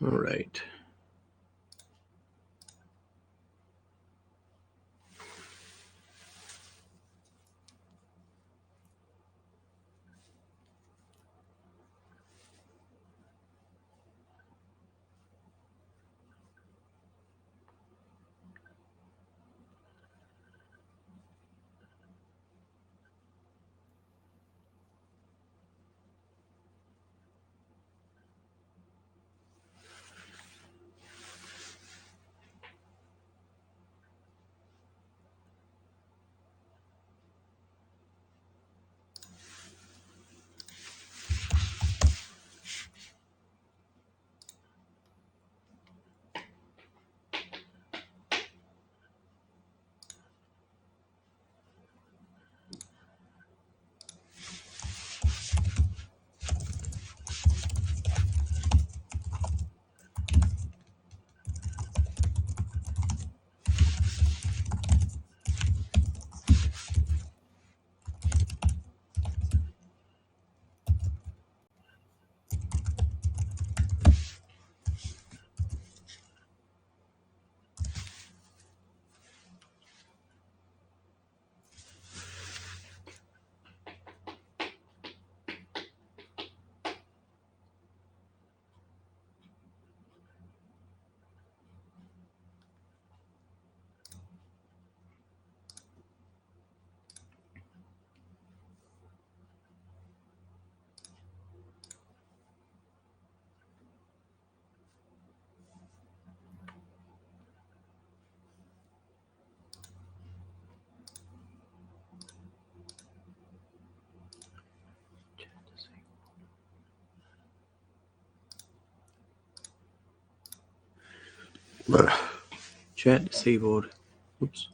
All right. Chat disabled. Oops.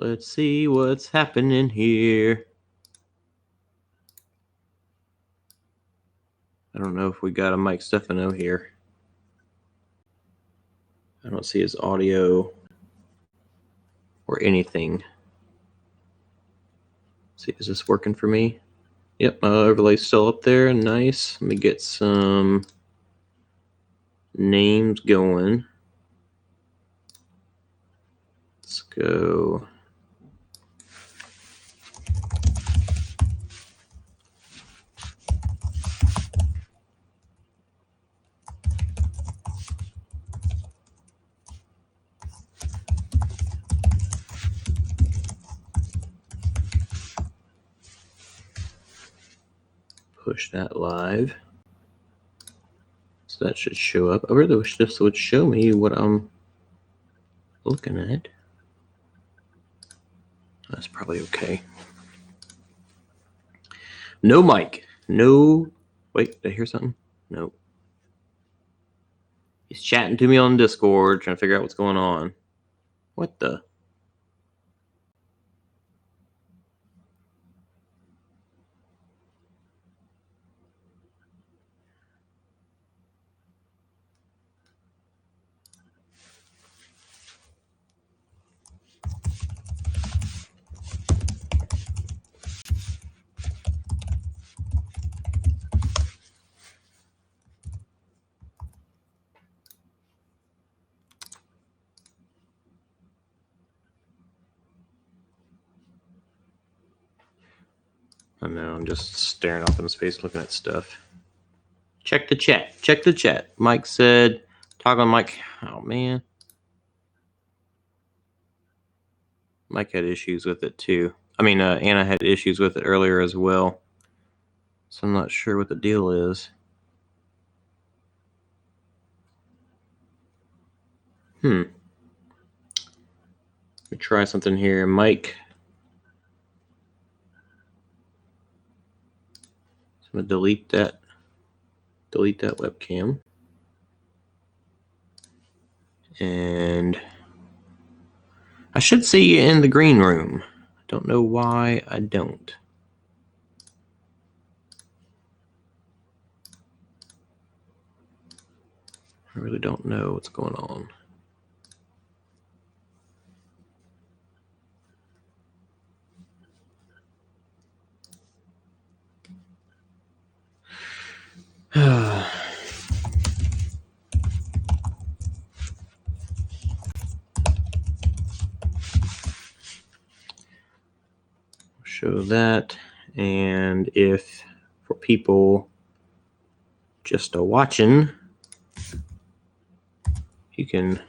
Let's see what's happening here. I don't know if we got a Mike Stefano here. I don't see his audio or anything. Let's see, is this working for me? Yep, my overlay's still up there. Nice. Let me get some names going. Let's go. Push that live. So that should show up. I really wish this would show me what I'm looking at. That's probably okay. No mic. No. Wait, did I hear something? No. He's chatting to me on Discord, trying to figure out what's going on. What the? I know, I'm just staring off in space looking at stuff. Check the chat. Check the chat. Mike said, toggle on Mike. Oh, man. Mike had issues with it, too. I mean, Anna had issues with it earlier as well. So I'm not sure what the deal is. Let me try something here. Mike. So I'm going to delete that webcam. And I should see you in the green room. Don't know why I don't. I really don't know what's going on. Show that, and if for people just watching, you can,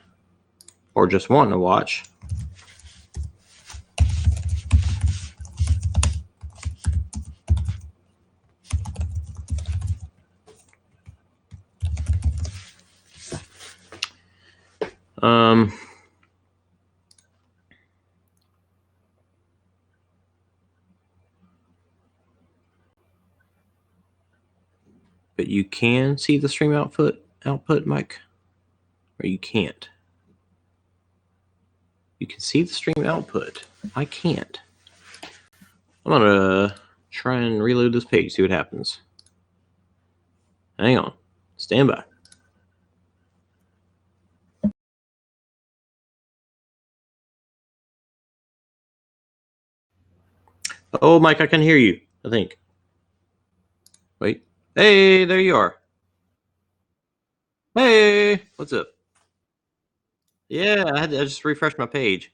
or just want to watch, but you can see the stream output, Mike, or you can't. You can see the stream output. I can't. I'm gonna try and reload this page, see what happens. Hang on. Stand by. Oh, Mike, I can hear you, I think. Wait. Hey, there you are. Hey, what's up? Yeah, I just refreshed my page.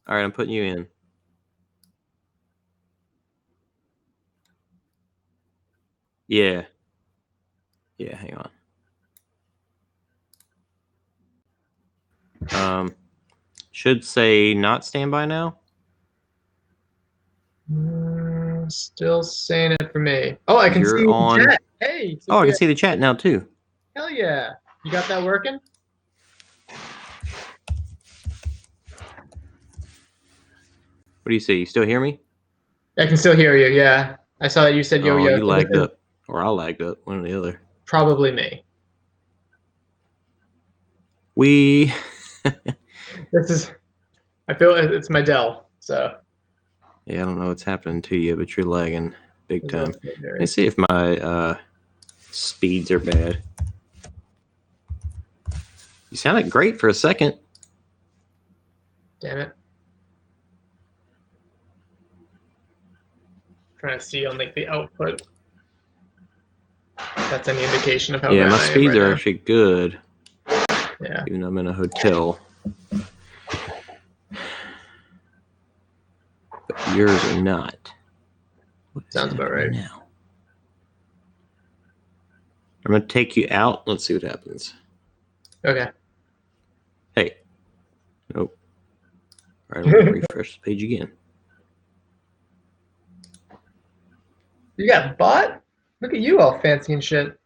All right, I'm putting you in. Yeah. Yeah, hang on. Should say not standby now. Still saying it for me. Oh, I can see the chat. Hey. Oh, I can see the chat now too. Hell yeah. You got that working? What do you see? You still hear me? I can still hear you, yeah. I saw that you said yo-yo. Oh, you lagged up. Or I lagged up. One or the other. Probably me. We... This is... I feel it's my Dell, so. Yeah, I don't know what's happening to you, but you're lagging big time. Let me see if my speeds are bad. You sounded great for a second. Damn it. Trying to see on like the output. If that's any indication of how Yeah, bad my I am speeds right are now. actually good. Yeah. Even though I'm in a hotel. But yours are not. Sounds about right. Now? I'm going to take you out. Let's see what happens. Okay. Hey. Nope. All right, I'm going to refresh the page again. You got bot? Look at you all fancy and shit.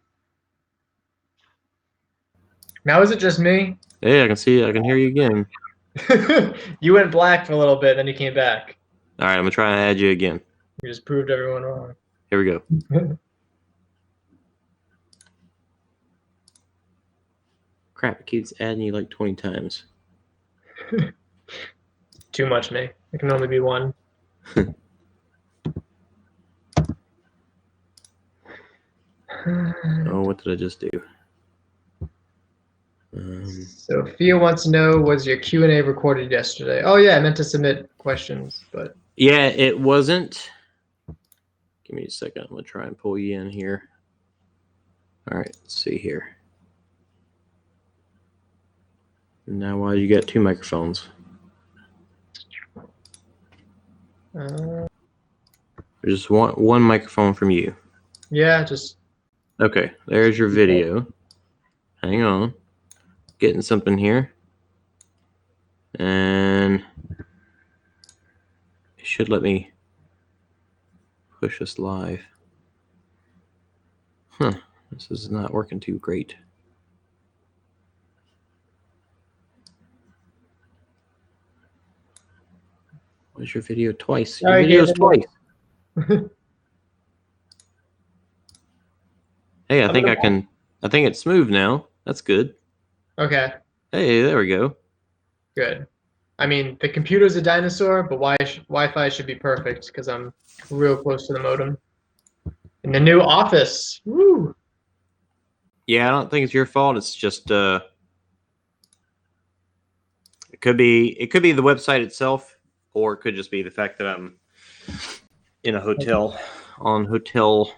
Now is it just me? Hey, I can see. I can hear you again. You went black for a little bit, then you came back. All right, I'm going to try and add you again. You just proved everyone wrong. Here we go. Crap, it keeps adding you like 20 times. Too much, me. It can only be one. Oh, what did I just do? Sophia wants to know, was your Q&A recorded yesterday? Oh yeah, I meant to submit questions, but yeah, it wasn't. Give me a second. I'm gonna try and pull you in here. All right, let's see here. Now, why you got two microphones? There's just one microphone from you. Yeah, just okay. There's your video. Hang on. Getting something here. And it should let me push this live. Huh. This is not working too great. Where's your video twice? Your video's twice. Hey, I think it's smooth now. That's good. Okay. Hey, there we go. Good. I mean, the computer's a dinosaur, but Wi-Fi should be perfect because I'm real close to the modem. In the new office. Woo! Yeah, I don't think it's your fault. It's just it could be the website itself, or it could just be the fact that I'm in a hotel on hotel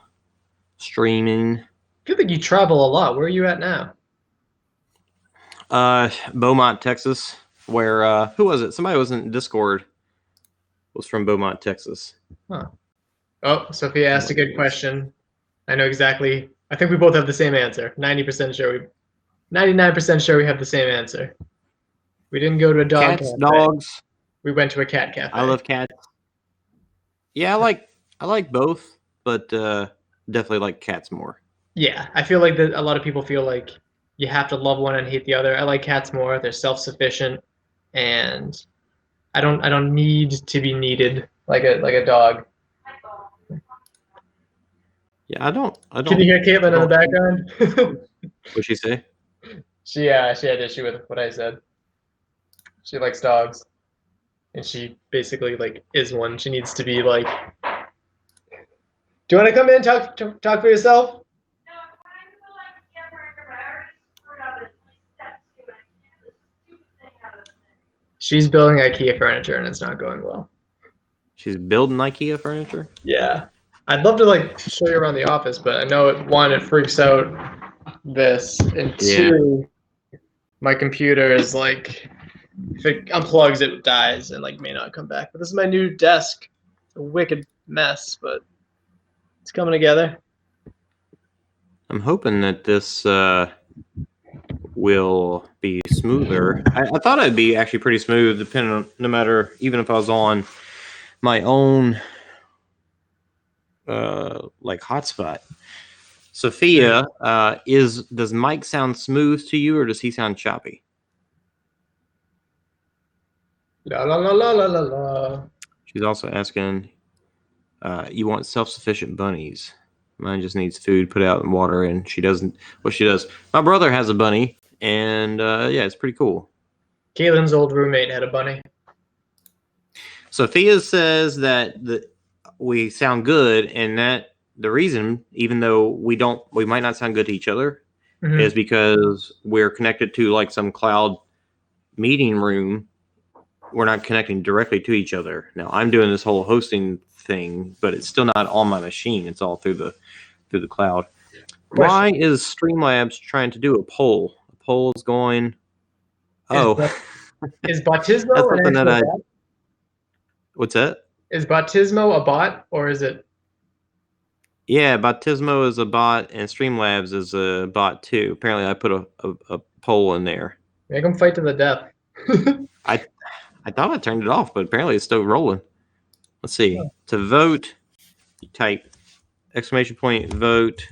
streaming. I feel like you travel a lot. Where are you at now? Beaumont, Texas. Where who was it? Somebody was in Discord. Was from Beaumont, Texas. Huh. Oh, Sophia asked a good question. I know exactly. I think we both have the same answer. 99% sure we have the same answer. We didn't go to a dog Cats, cafe. dogs. We went to a cat cafe. I love cats. Yeah, I like both, but definitely like cats more. Yeah, I feel like a lot of people feel like you have to love one and hate the other. I like cats more. They're self-sufficient, and I don't need to be needed like a dog. Yeah, I don't. Can you hear Caitlin in the background? What'd she say? She had issue with what I said. She likes dogs, and she basically like is one. She needs to be like. Do you want to come in and talk for yourself? She's building IKEA furniture and it's not going well. She's building IKEA furniture? Yeah. I'd love to like show you around the office, but I know it freaks out this, and two, my computer is like, if it unplugs, it dies and like may not come back. But this is my new desk. It's a wicked mess, but it's coming together. I'm hoping that this will be smoother. I thought it'd be actually pretty smooth, depending on even if I was on my own like hotspot. Sophia, does Mike sound smooth to you, or does he sound choppy? La la la la la la la. She's also asking, you want self-sufficient bunnies. Mine just needs food, put out in water, and she doesn't. Well, she does. My brother has a bunny, and yeah, it's pretty cool. Caitlin's old roommate had a bunny. Sophia says that we sound good, and that the reason, even though we might not sound good to each other, Mhm. is because we're connected to like some cloud meeting room. We're not connecting directly to each other. Now I'm doing this whole hosting thing, but it's still not on my machine. It's all through the cloud. Question. Why is Streamlabs trying to do a poll? A poll is going. Oh, Is Bautismo that's an something that actual bot? What's that? Is Bautismo a bot or is it? Yeah, Bautismo is a bot, and Streamlabs is a bot too. Apparently, I put a poll in there. Make them fight to the death. I thought I turned it off, but apparently it's still rolling. Let's see. Oh. To vote, you type vote,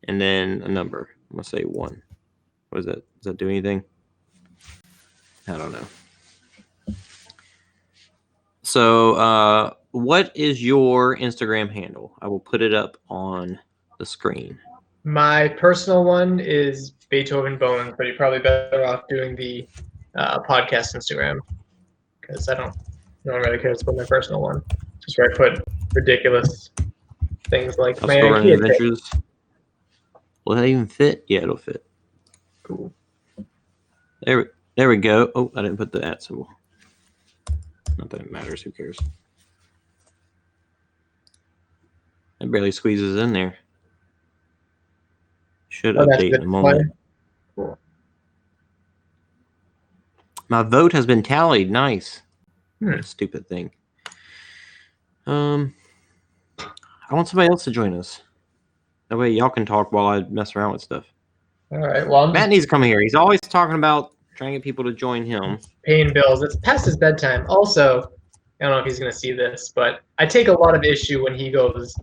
and then a number. I'm gonna say 1. What is that? Does that do anything? I don't know. So, what is your Instagram handle? I will put it up on the screen. My personal one is Beethoven Bones, but you're probably better off doing the podcast Instagram because no one really cares about my personal one. Just where I put ridiculous things like my Running IKEA Adventures. Will that even fit? Yeah, it'll fit. Cool. There we go. Oh, I didn't put the @ symbol. Not that it matters. Who cares? It barely squeezes in there. Should update in a moment. Cool. My vote has been tallied. Nice. Hmm. Stupid thing. I want somebody else to join us. That way y'all can talk while I mess around with stuff. All right. Well, Matt needs to come here. He's always talking about trying to get people to join him. Paying bills. It's past his bedtime. Also, I don't know if he's going to see this, but I take a lot of issue when he goes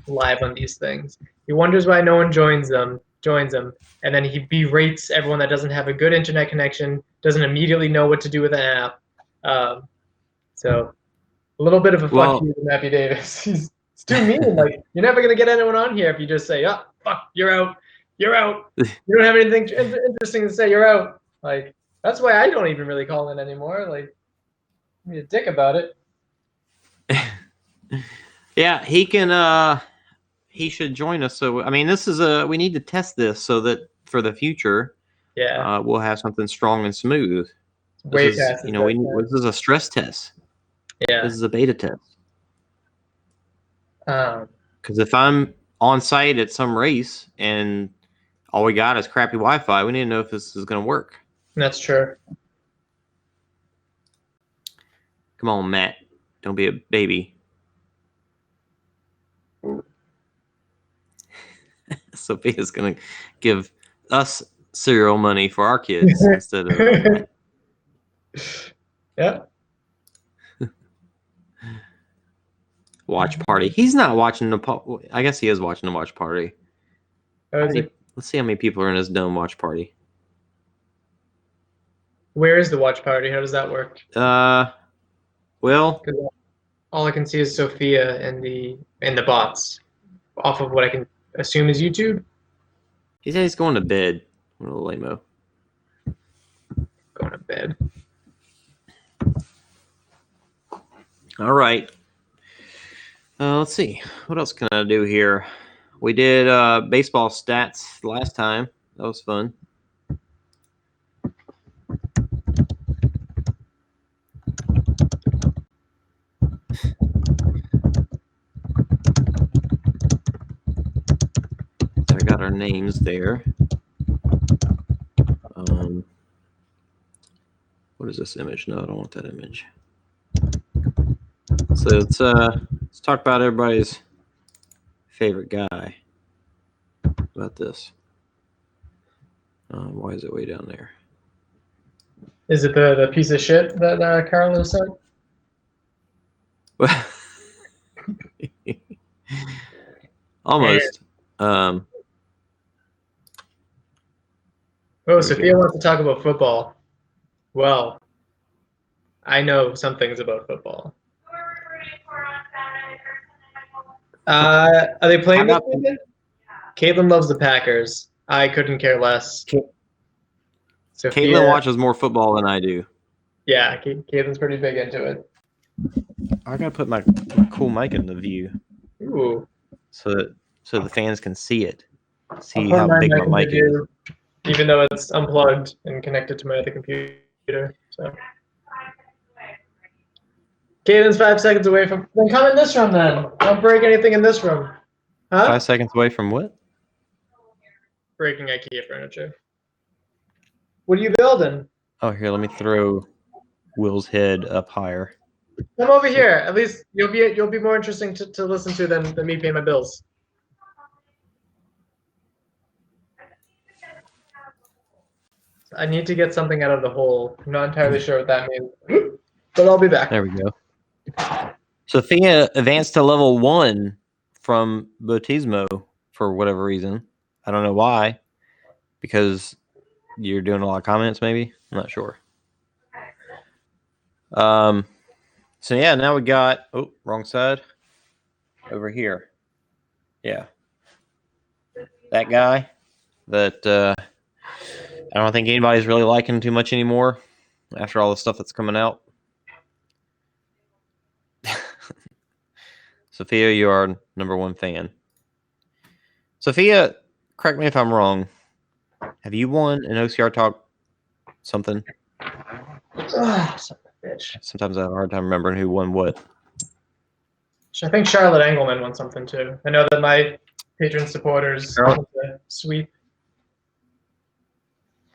live on these things. He wonders why no one joins him, and then he berates everyone that doesn't have a good internet connection, doesn't immediately know what to do with an app. So a little bit of a fuck you to Mappy Davis. He's too mean. Like, you're never going to get anyone on here if you just say, oh, fuck, you're out. You're out. You don't have anything interesting to say. You're out. Like, that's why I don't even really call in anymore. Like, be a dick about it. Yeah, he can. He should join us. So, I mean, this is we need to test this so that for the future, we'll have something strong and smooth. Way this past. This is a stress test. Yeah. This is a beta test. Because if I'm on site at some race and all we got is crappy Wi-Fi, we need to know if this is going to work. That's true. Come on, Matt. Don't be a baby. Sophia's going to give us cereal money for our kids instead of... Yeah. Watch party. He's not watching the... I guess he is watching the watch party. Let's see how many people are in his dome watch party. Where is the watch party? How does that work? Well, all I can see is Sophia and the bots off of what I can assume is YouTube. He said he's going to bed. A little lame-o. Going to bed. All right. Let's see. What else can I do here? We did baseball stats last time. That was fun. So I got our names there. What is this image? No, I don't want that image. So let's talk about everybody's favorite guy. About this. Why is it way down there? Is it the piece of shit that Carolyn said? Almost. Sophia wants to talk about football. Well, I know some things about football. Are they playing this weekend? Caitlin loves the Packers. I couldn't care less. Caitlin watches more football than I do. Yeah, Caitlin's pretty big into it. I gotta put my cool mic in the view Ooh. so the fans can see it. I'll See put how my big my in mic the is. view, even though it's unplugged and connected to my other computer. So. Caitlin's 5 seconds away from. Then come in this room then. Don't break anything in this room. Huh? 5 seconds away from what? Breaking IKEA furniture. What are you building? Oh, here, let me throw Will's head up higher. Come over here. At least you'll be more interesting to listen to than me paying my bills. I need to get something out of the hole. I'm not entirely sure what that means, but I'll be back. There we go. Sophia advanced to level 1 from Bautismo for whatever reason. I don't know why. Because you're doing a lot of comments, maybe? I'm not sure. So yeah, now we got wrong side. Over here. Yeah. That guy that I don't think anybody's really liking too much anymore after all the stuff that's coming out. Sophia, you are #1 fan. Sophia, correct me if I'm wrong. Have you won an OCR Talk something? Son of a bitch. Sometimes I have a hard time remembering who won what. I think Charlotte Engelman won something too. I know that my patron supporters Charlotte? sweep.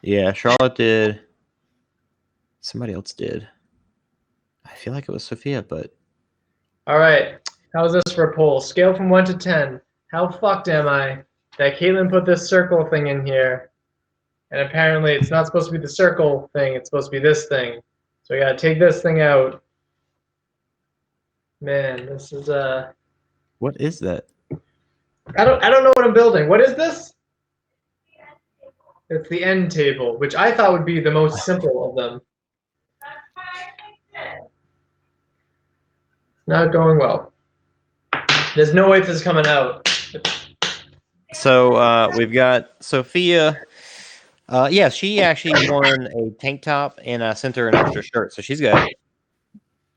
Yeah, Charlotte did. Somebody else did. I feel like it was Sophia, but All right. How's this for a poll? Scale from 1 to 10. How fucked am I that Caitlin put this circle thing in here? And apparently it's not supposed to be the circle thing. It's supposed to be this thing. So we gotta take this thing out. Man, this is what is that? I don't know what I'm building. What is this? It's the end table, which I thought would be the most simple of them. Not going well. There's no way this is coming out. So we've got Sophia. Yeah, she actually won a tank top, and I sent her an extra shirt. So she's got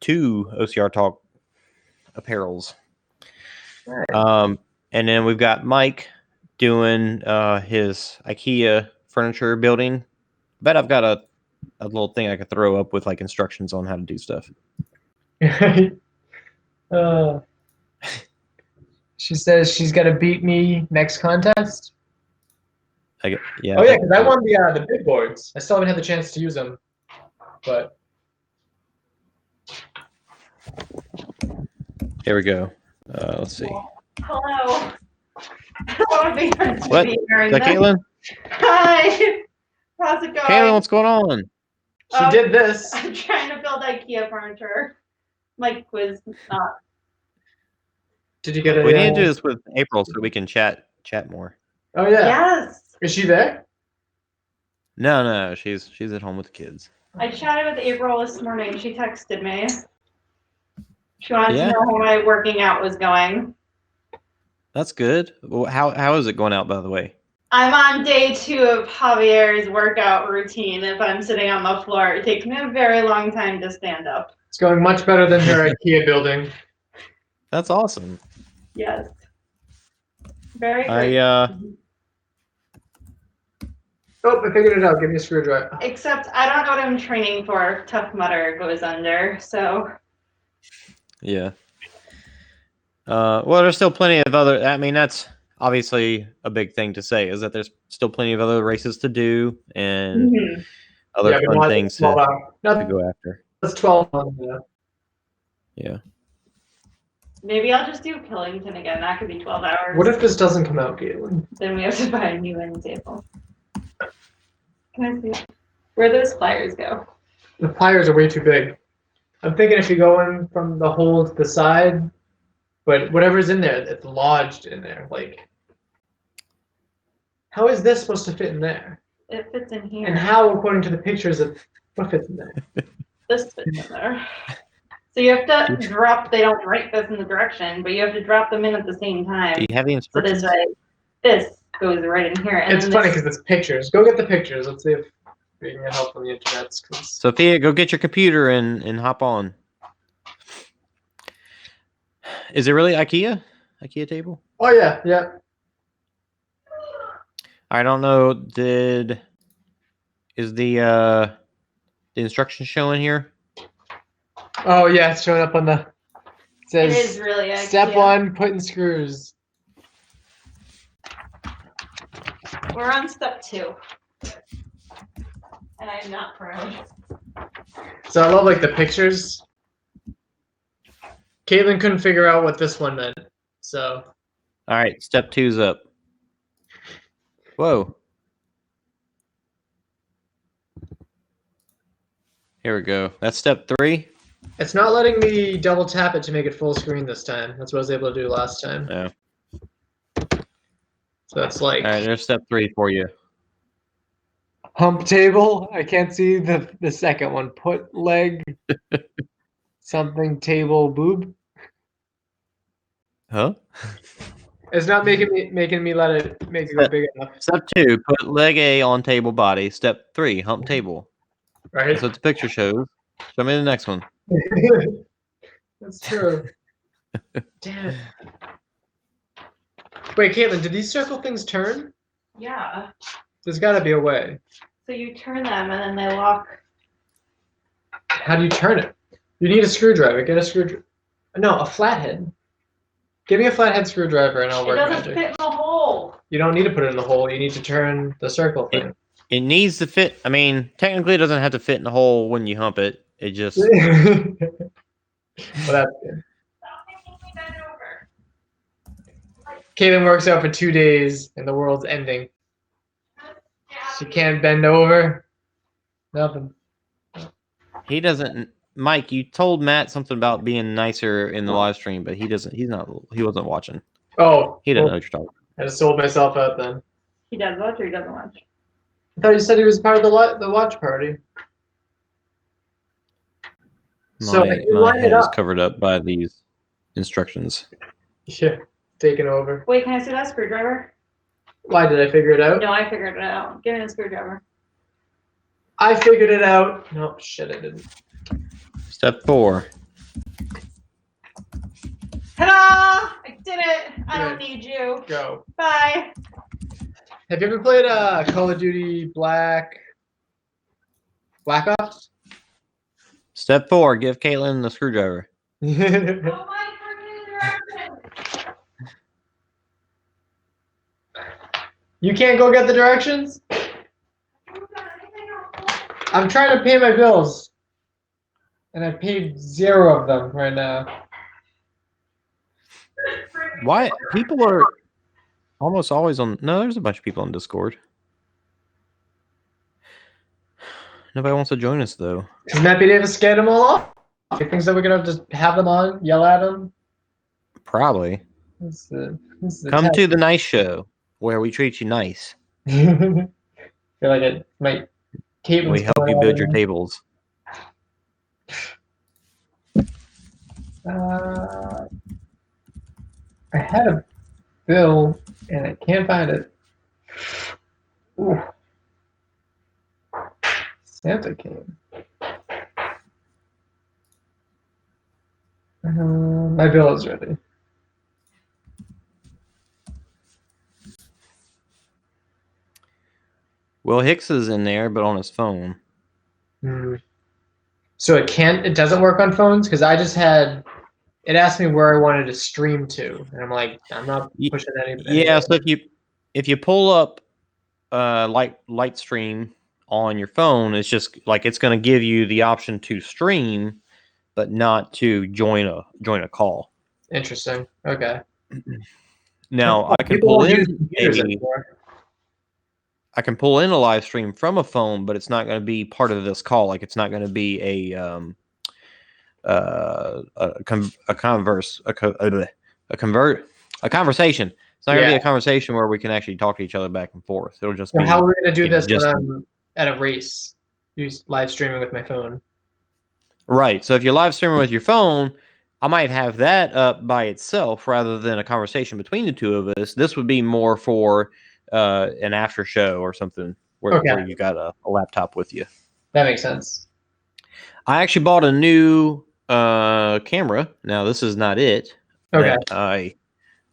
2 OCR Talk apparels. Right. And then we've got Mike doing his IKEA furniture building. Bet I've got a little thing I could throw up with like instructions on how to do stuff. She says she's gonna beat me next contest. Yeah. Oh yeah, because I won the big boards. I still haven't had the chance to use them, but here we go. Let's see. Hello. I want to be on What? TV Is during that this. Caitlin? Hi. How's it going? Caitlin, what's going on? she did this. I'm trying to build IKEA furniture. Mike was not. Did you get a? We need to do this with April so we can chat more. Oh yeah. Yes. Is she there? No, she's at home with the kids. I chatted with April this morning. She texted me. She wanted Yeah. to know how my working out was going. That's good. Well, how is it going out, by the way? I'm on day 2 of Javier's workout routine. If I'm sitting on the floor, it takes me a very long time to stand up. It's going much better than her IKEA building. That's awesome. Yes. Very good. Oh, I figured it out. Give me a screwdriver. Except I don't know what I'm training for. Tough Mudder goes under, so. Yeah. Well, there's still plenty of other. I mean, that's obviously a big thing to say, is that there's still plenty of other races to do and other but fun not things to 12 hours. go after. That's 12 hours. Yeah. Yeah. Maybe I'll just do Killington again. That could be 12 hours. What if this doesn't come out, Caitlin? Then we have to buy a new end table. Can I see? Where those pliers go? The pliers are way too big. I'm thinking if you go in from the hole to the side, but whatever's in there, it's lodged in there. Like, how is this supposed to fit in there? It fits in here. And how, according to the pictures, what fits in there? This fits in there. So you have to drop, they don't write this in the direction, but you have to drop them in at the same time. Do you have the So instructions? this way, this goes right in here. And It's then funny this- because it's pictures. Go get the pictures. Let's see if we can get help on the internet. Sophia, go get your computer and hop on. Is it really IKEA? IKEA table? Oh yeah, yeah. I don't know. Is the instructions showing here? Oh yeah, it's showing up on the. It It says is really step IKEA. 1, put in screws. We're on step 2. And I'm not proud. So I love like the pictures. Caitlin couldn't figure out what this one meant, so All right, step 2's up. Whoa. Here we go. That's step 3. it's not letting me double tap it to make it full screen this time. That's what I was able to do last time. Yeah. So that's like All right, there's step 3 for you. hump table. I can't see the second one. Put leg something table boob. Huh? It's not making me let it make it go big enough. Step 2, put leg A on table body. Step 3, hump table. Right? That's what the picture shows. Show me the next one. That's true. Damn it. Wait, Caitlin, did these circle things turn? Yeah. There's got to be a way. So you turn them and then they lock. How do you turn it? You need a screwdriver. Get a screwdriver. No, a flathead. Give me a flathead screwdriver and I'll It work doesn't magic. fit in the hole. You don't need to put it in the hole. You need to turn the circle thing. It needs to fit. I mean, technically, it doesn't have to fit in the hole when you hump it. It just. Well, that's good. Stop making me bend over. Caitlin works out for 2 days and the world's ending. She can't bend over. Nothing. He doesn't. Mike, you told Matt something about being nicer in the live stream, but he doesn't. He's not. He wasn't watching. Oh, He doesn't know well, what you're talking. I just sold myself out then. He does watch or he doesn't watch? I thought you said he was part of the watch party. So My if you my line head it is up, covered up by these instructions. yeah, taking over. Wait, can I see that screwdriver? Why did I figure it out? No, I figured it out. Give me the screwdriver. I figured it out. No, shit, I didn't. Step 4. Ta-da! I did it! I don't Good. need you. Go. Bye. Have you ever played Call of Duty Black Ops? Step 4. Give Caitlin the screwdriver. Oh my freaking directions! You can't go get the directions? I'm trying to pay my bills. And I paid 0 of them right now. Why? People are almost always on. No, there's a bunch of people on Discord. Nobody wants to join us, though. Because Matt Davis scared them all off. He thinks that we're going to just have them on, yell at them. Probably. This is the Come test. to the nice show where we treat you nice. I feel like it might. Caitlin's We help coming you out build of your me. tables. I had a bill and I can't find it. Ooh. Santa came. My bill is ready. Will Hicks is in there, but on his phone. So it doesn't work on phones because I just had. It asked me where I wanted to stream to, and I'm like, I'm not pushing any. Yeah, so if you pull up Lightstream on your phone, it's just like it's going to give you the option to stream, but not to join a call. Interesting. Okay. Now I can People pull don't use in computers anymore. I can pull in a live stream from a phone, but it's not going to be part of this call. Like it's not going to be a conversation. It's not going to be a conversation where we can actually talk to each other back and forth. It'll just So be. how are we gonna do you know, this just- when I'm at a race? Use live streaming with my phone. Right. So if you're live streaming with your phone, I might have that up by itself rather than a conversation between the two of us. This would be more for an after show or something where you got a laptop with you. That makes sense. I actually bought a new camera. Now this is not it. Okay. that I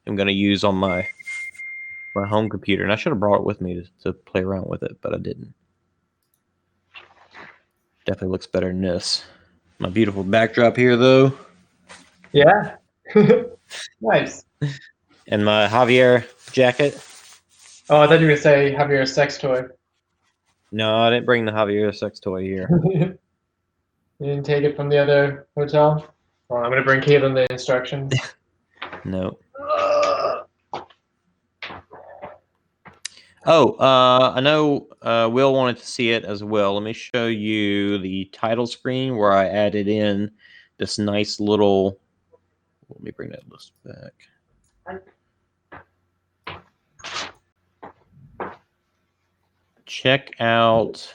am going to use on my home computer, and I should have brought it with me to play around with it, but I didn't. Definitely looks better than this. My beautiful backdrop here, though, Yeah. Nice. and my Javier jacket. Oh, I thought you were gonna say have your sex toy. No, I didn't bring the Javier sex toy here. You didn't take it from the other hotel? Well, I'm gonna bring Caitlin the instructions. No. Oh, I know Will wanted to see it as well. Let me show you the title screen where I added in this nice little. Let me bring that list back. Check out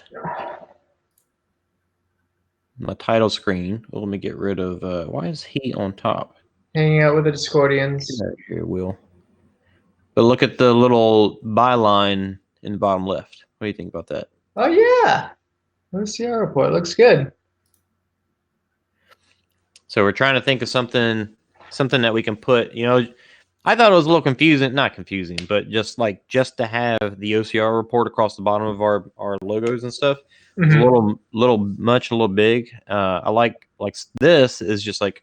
my title screen. Well, let me get rid of. Why is he on top? Hanging out with the Discordians. Here, Will. But look at the little byline in the bottom left. What do you think about that? Oh yeah. Let's see our report. Looks good. So we're trying to think of something that we can put. I thought it was a little confusing. Not confusing, but just to have the OCR report across the bottom of our logos and stuff. It's a little much, a little big. I like this is just like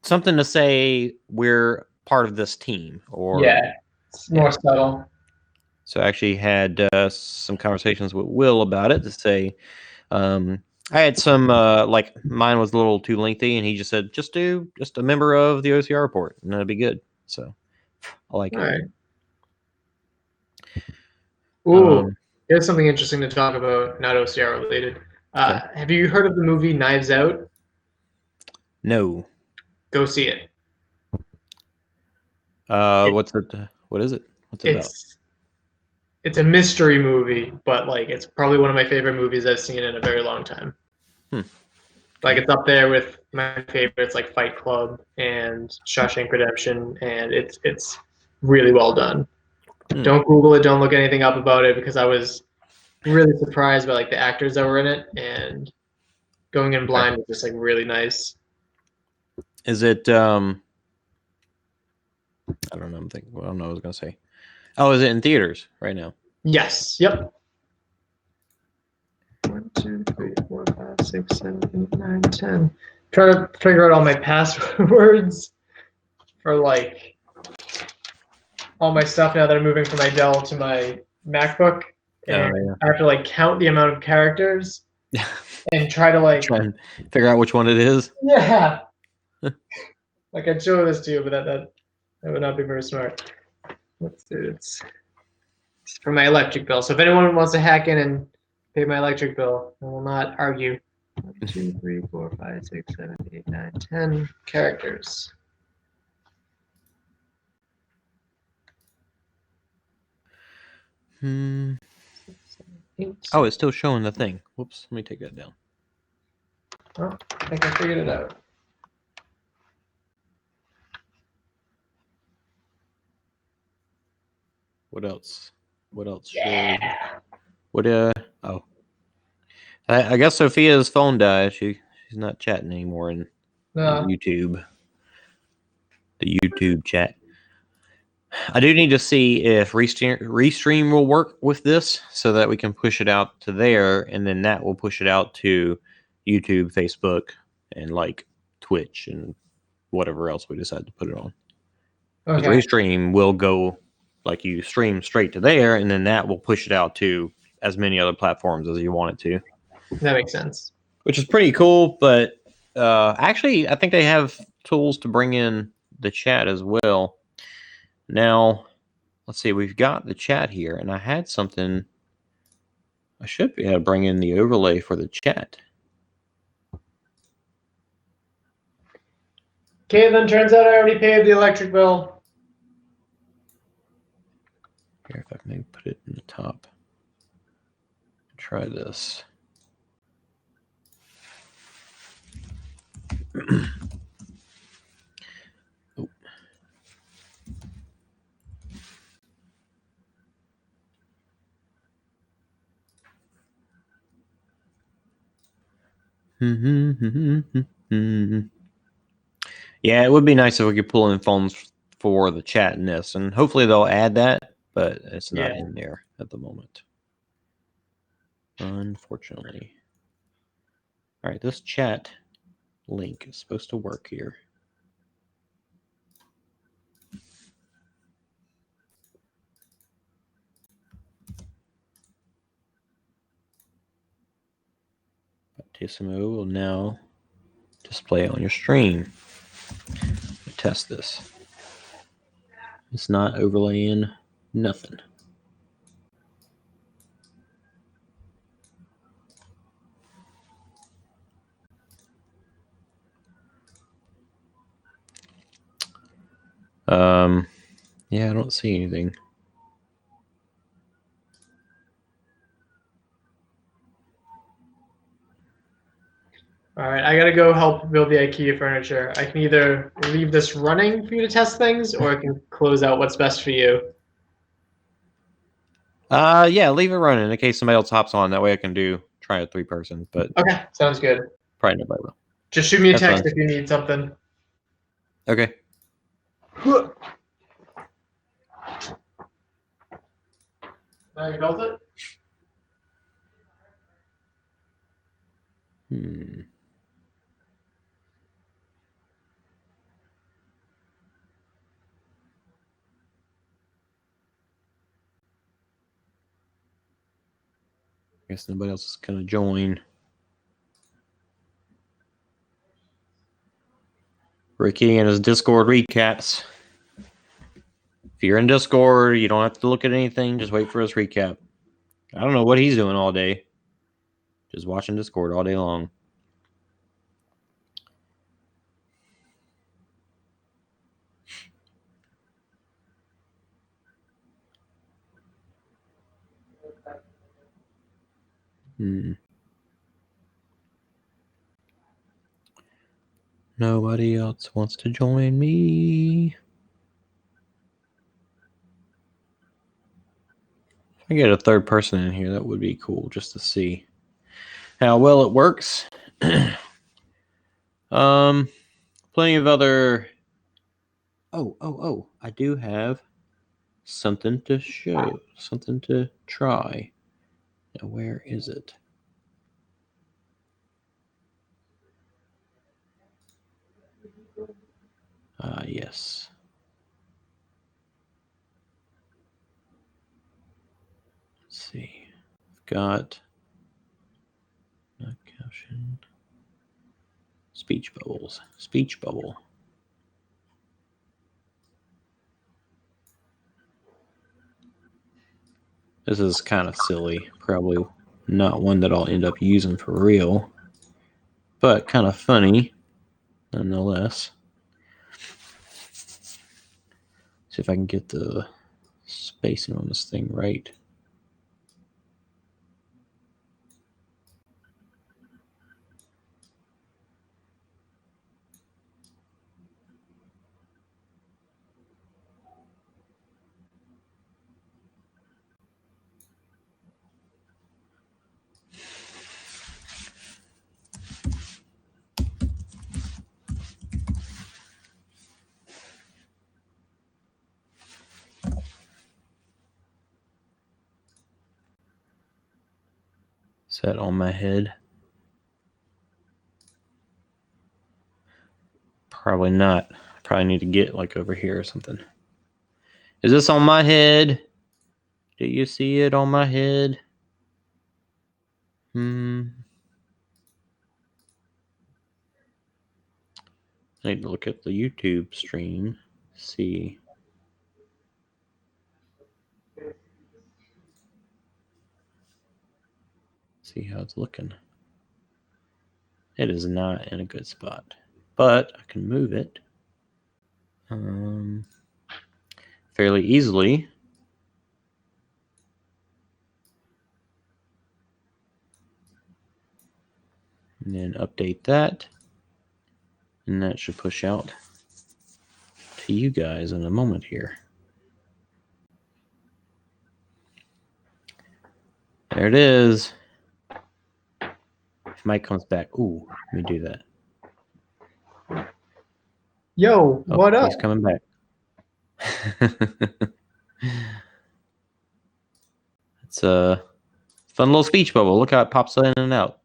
something to say we're part of this team, or Yeah, it's more subtle. So I actually had some conversations with Will about it to say, I had some mine was a little too lengthy, and he just said just do just a member of the OCR report, and that'd be good. So I like All it. right. Ooh, here's something interesting to talk about, not OCR related. Okay. Have you heard of the movie Knives Out? No. Go see it. What's it? What is it? What's it about? It's a mystery movie, but it's probably one of my favorite movies I've seen in a very long time. It's up there with my favorites like Fight Club and Shawshank Redemption, and it's really well done. Don't Google it, don't look anything up about it, because I was really surprised by the actors that were in it, and going in blind was just really nice. Is it I don't know, I don't know what I was gonna say. Oh, is it in theaters right now? Yes. Yep. 1, 2, 3, 4, 5, 6, 7, 8, 9, 10. Try to figure out all my passwords for all my stuff now that I'm moving from my Dell to my MacBook. And I have to count the amount of characters and try to try and figure out which one it is. Yeah. I'd show this to you, but that would not be very smart. Let's do it. It's for my electric bill. So if anyone wants to hack in and pay my electric bill, I will not argue. 1, 2, 3, 4, 5, 6, 7, 8, 9, 10 characters. Oh, it's still showing the thing. Whoops, let me take that down. Oh, I think I figured it out. What else? Yeah. Oh. I guess Sophia's phone died. She's not chatting anymore in YouTube. The YouTube chat. I do need to see if Restream will work with this so that we can push it out to there, and then that will push it out to YouTube, Facebook, and Twitch and whatever else we decide to put it on. Because Restream will go you stream straight to there, and then that will push it out to as many other platforms as you want it to. That makes sense. Which is pretty cool, but actually, I think they have tools to bring in the chat as well. Now, let's see, we've got the chat here, and I had something. I should be able to bring in the overlay for the chat. Okay, then turns out I already paid the electric bill. Here, if I can maybe put it in the top. Try this. Oh. Yeah, it would be nice if we could pull in phones for the chat in this, and hopefully they'll add that, but it's not Yeah. in there at the moment. Unfortunately. All right, this chat link is supposed to work here. Baptissimo will now display on your stream. Test this. It's not overlaying nothing. Yeah, I don't see anything. All right, I gotta go help build the IKEA furniture. I can either leave this running for you to test things, or I can close out what's best for you. Yeah, leave it running in case somebody else hops on. That way I can try a 3-person, but Okay, sounds good. probably nobody will. Just shoot me a That's text fine. if you need something. Okay. Now you built it? Guess nobody else is gonna join. Ricky and his Discord recaps. If you're in Discord, you don't have to look at anything. Just wait for his recap. I don't know what he's doing all day. Just watching Discord all day long. Nobody else wants to join me. If I get a third person in here, that would be cool just to see how well it works. Plenty of other. Oh! I do have something to show, something to try. Now, where is it? Yes. Let's see. I've got not caption. Speech bubbles. Speech bubble. This is kind of silly. Probably not one that I'll end up using for real, but kind of funny nonetheless. See if I can get the spacing on this thing right. Is that on my head? Probably not. Probably need to get like over here or something. Is this on my head? Do you see it on my head? I need to look at the YouTube stream. See. See how it's looking. It is not in a good spot, but I can move it fairly easily. And then update that. And that should push out to you guys in a moment here. There it is. If Mike comes back, ooh, let me do that. Yo, Oh, what up? he's coming back. It's a fun little speech bubble. Look how it pops in and out.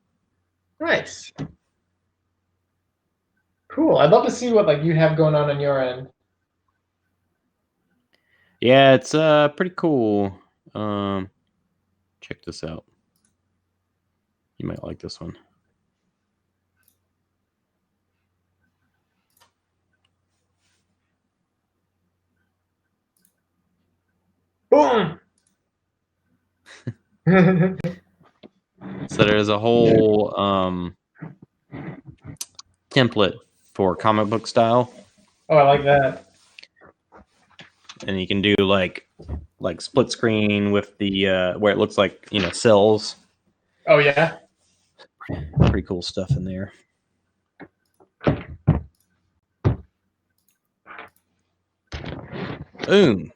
Nice. Cool. I'd love to see what like you have going on your end. Yeah, it's pretty cool. Check this out. You might like this one. Boom. So there's a whole template for comic book style, Oh, I like that. and you can do like split screen with the where it looks like cells. Oh yeah. Pretty cool stuff in there. Boom.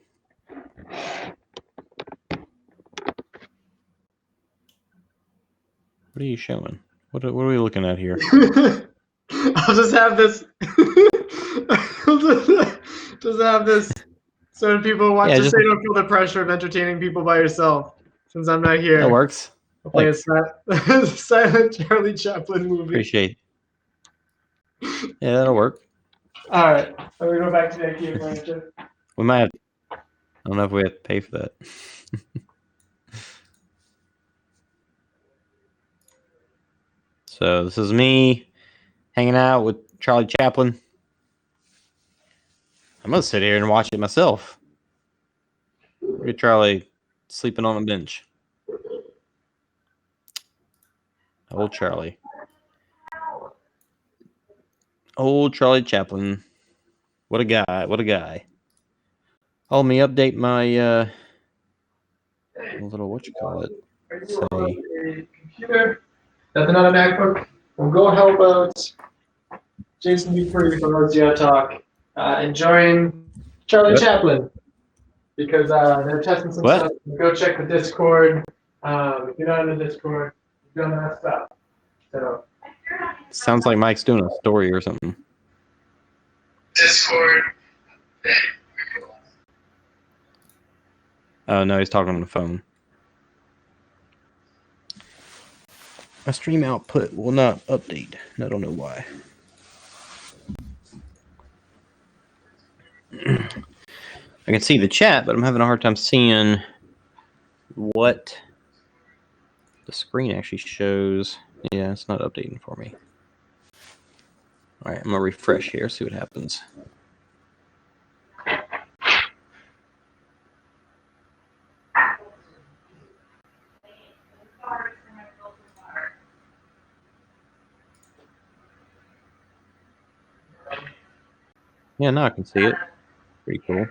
What are you showing? What are we looking at here? I'll just have this. just have this so when people watch. Yeah, just just- so you don't feel the pressure of entertaining people by yourself. Since I'm not here, That works. I'll play Thanks. a silent Charlie Chaplin movie. Appreciate. Yeah, that'll work. All right, I'm gonna go back to the IKEA furniture. We might have. I don't know if we have to pay for that. So this is me hanging out with Charlie Chaplin. I'm gonna sit here and watch it myself. Look at Charlie sleeping on a bench. Old Charlie. Old Charlie Chaplin. What a guy. What a guy. Let me update my little whatchamacallit. Say. Computer. Nothing on a MacBook. We'll go help out Jason Dupree from OCR Talk, enjoying Charlie What? Chaplin because they're testing some What? stuff. Go check the Discord. If you're not in the Discord, you're gonna mess up. So Sounds like Mike's doing a story or something. Discord. Oh no, he's talking on the phone. My stream output will not update. I don't know why. I can see the chat, but I'm having a hard time seeing what the screen actually shows. Yeah, it's not updating for me. All right, I'm gonna refresh here, see what happens. Yeah, now I can see it. Pretty cool.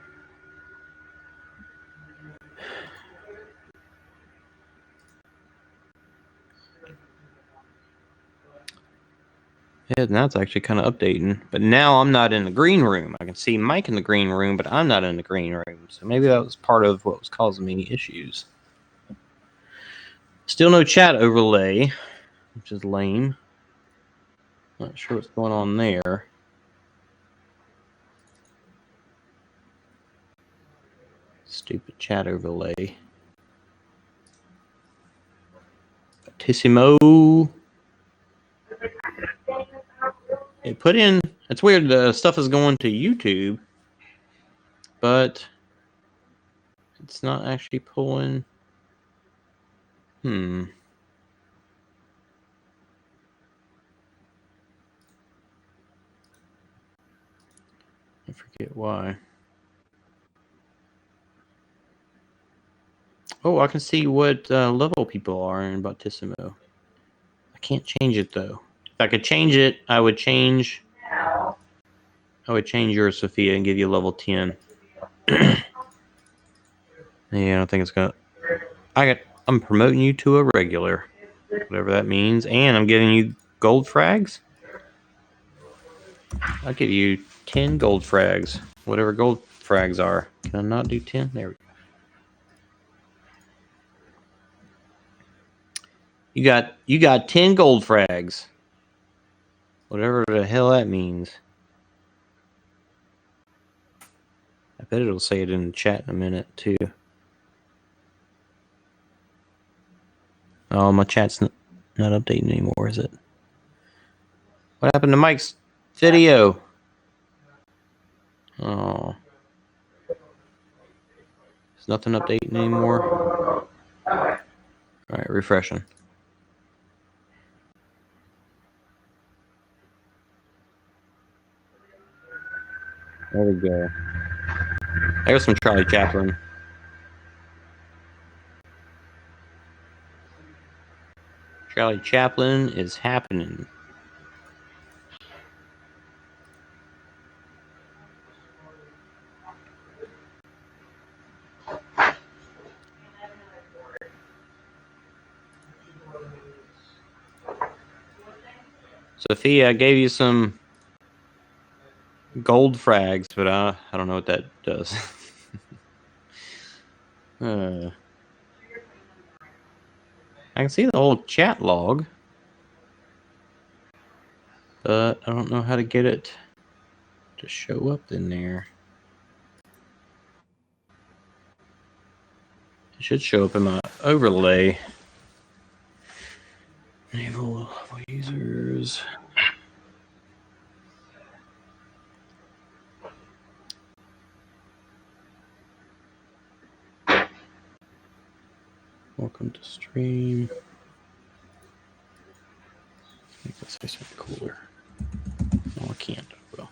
Yeah, now it's actually kind of updating. But now I'm not in the green room. I can see Mike in the green room, but I'm not in the green room. So maybe that was part of what was causing me issues. Still no chat overlay, which is lame. Not sure what's going on there. Stupid chat overlay. Batissimo. It put in. It's weird. The stuff is going to YouTube, but it's not actually pulling. I forget why. Oh, I can see what level people are in Batissimo. I can't change it though. If I could change it, I would change yours, Sophia, and give you level 10. Yeah, I don't think it's gonna. I'm promoting you to a regular, whatever that means, and I'm giving you gold frags. I'll give you 10 gold frags, whatever gold frags are. Can I not do 10? There we go. You got 10 gold frags. Whatever the hell that means. bet it'll say it in the chat in a minute too. Oh, my chat's not updating anymore, is it? What happened to Mike's video? Oh. There's nothing updating anymore. Alright, refreshing. There we go. There's some Charlie Chaplin. Charlie Chaplin is happening. Sophia, I gave you some gold frags, but I don't know what that does. I can see the whole chat log, but I don't know how to get it to show up in there. It should show up in my overlay. Enable users. Welcome to stream. Make this say something cooler. No, I can't. Well.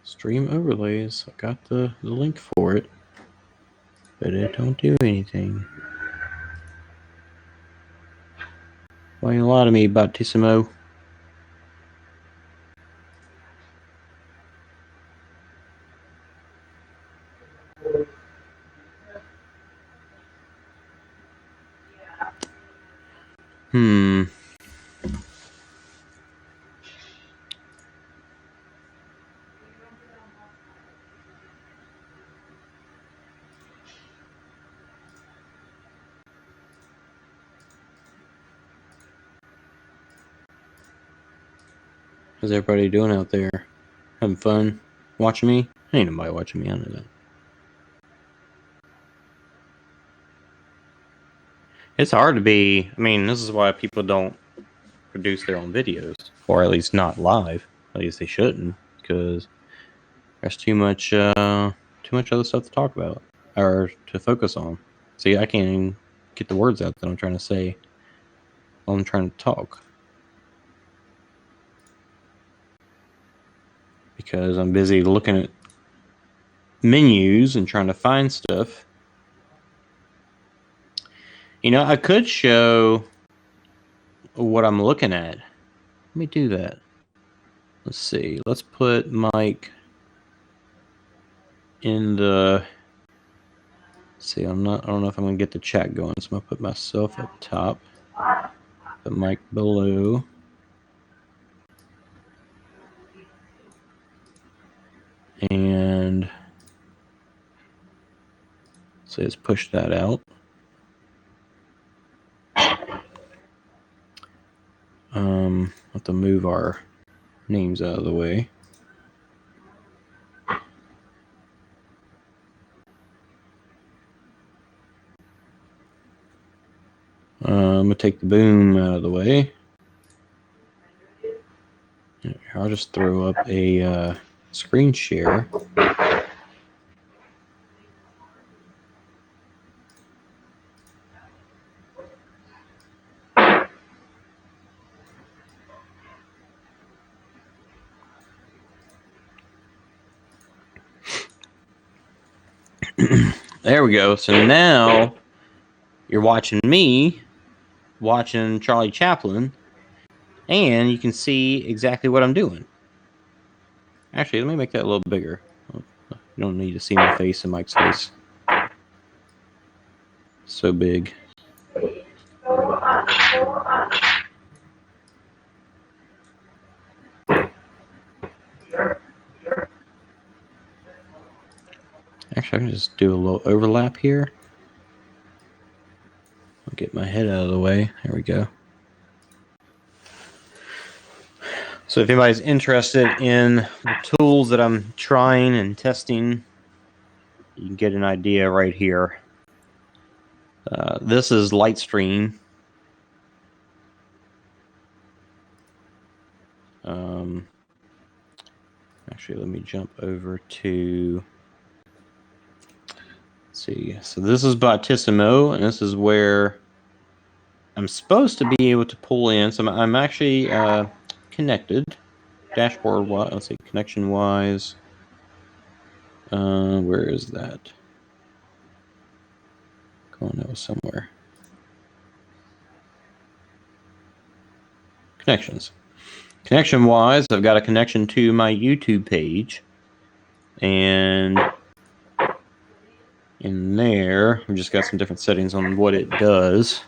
Stream overlays. I got the link for it, but it don't do anything. Why you lie to me, Battissimo? How's everybody doing out there? Having fun? Watching me? Ain't nobody watching me, I know that. It's hard to be, I mean, this is why people don't produce their own videos, or at least not live. At least they shouldn't, because there's too much other stuff to talk about, or to focus on. See, I can't even get the words out that I'm trying to say while I'm trying to talk. Because I'm busy looking at menus and trying to find stuff. You know, I could show what I'm looking at. Let me do that. Let's see. Let's put Mike in the... See, I don't know if I'm gonna get the chat going, so I'm gonna put myself up top. Put Mike below. And so let's push that out. Have to move our names out of the way. I'm gonna take the boom out of the way. I'll just throw up a screen share. There we go. So now you're watching me, watching Charlie Chaplin, and you can see exactly what I'm doing. Actually, let me make that a little bigger. You don't need to see my face and Mike's face. So big. Actually, I can just do a little overlap here. I'll get my head out of the way. There we go. So if anybody's interested in the tools that I'm trying and testing, you can get an idea right here. This is Lightstream. Actually, let me jump over to, let's see. So this is Botissimo, and this is where I'm supposed to be able to pull in. So I'm actually connected. Dashboard wise, let's see, connection wise. Where is that? Going out somewhere. Connections. Connection wise, I've got a connection to my YouTube page, and in there, I've just got some different settings on what it does.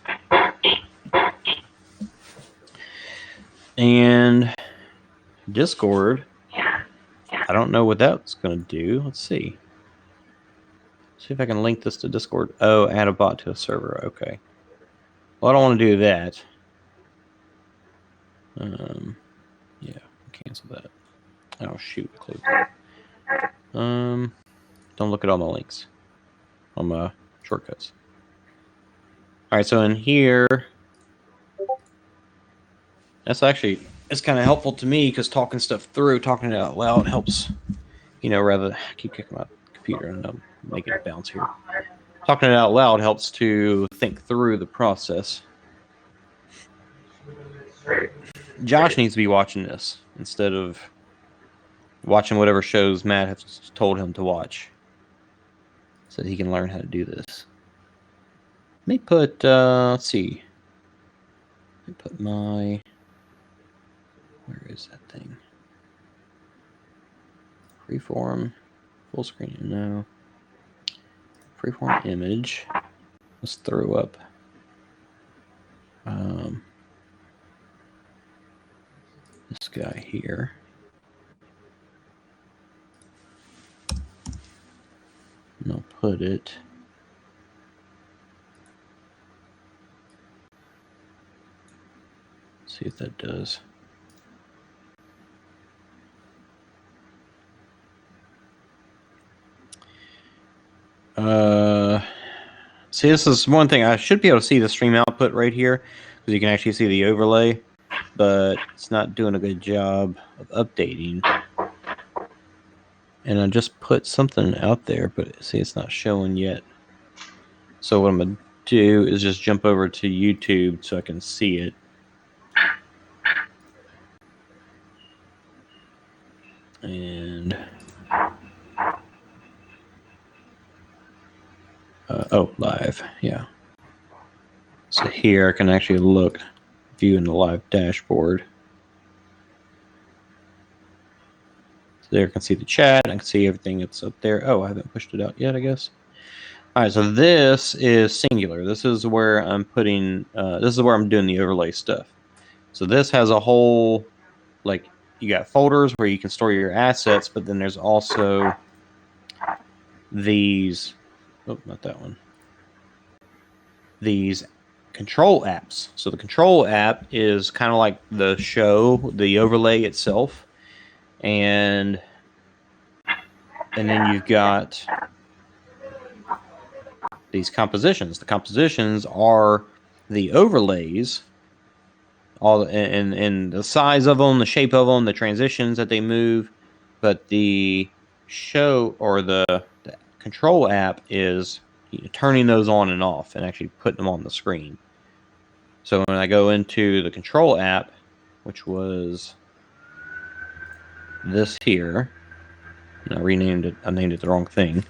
And Discord, I don't know what that's going to do. Let's see. See if I can link this to Discord. Oh, add a bot to a server. Okay. Well, I don't want to do that. Yeah, cancel that. Oh, shoot. Close that. Don't look at all my links on my shortcuts. All right, so in here, that's actually, it's kind of helpful to me because talking stuff through, talking it out loud helps, rather than keep kicking my computer and I'm making it bounce here. Talking it out loud helps to think through the process. Josh needs to be watching this instead of watching whatever shows Matt has told him to watch so that he can learn how to do this. Let me put, let's see. Let me put my, where is that thing? Freeform, full screen, no. Freeform image. Let's throw up. This guy here. And I'll put it. See if that does. See, this is one thing. I should be able to see the stream output right here because you can actually see the overlay, but it's not doing a good job of updating. And I just put something out there, but see, it's not showing yet. So what I'm going to do is just jump over to YouTube so I can see it. And oh, live, yeah. So here I can actually look, view in the live dashboard. So there I can see the chat, I can see everything that's up there. Oh, I haven't pushed it out yet, I guess. All right, so this is Singular. This is where I'm putting, this is where I'm doing the overlay stuff. So this has a whole, like, you got folders where you can store your assets, but then there's also these, oh, not that one. These control apps. So the control app is kind of like the show, the overlay itself. And then you've got these compositions. The compositions are the overlays, all and the size of them, the shape of them, the transitions that they move. But the show or the control app is turning those on and off and actually putting them on the screen. So when I go into the control app, which was this here, and I renamed it, I named it the wrong thing.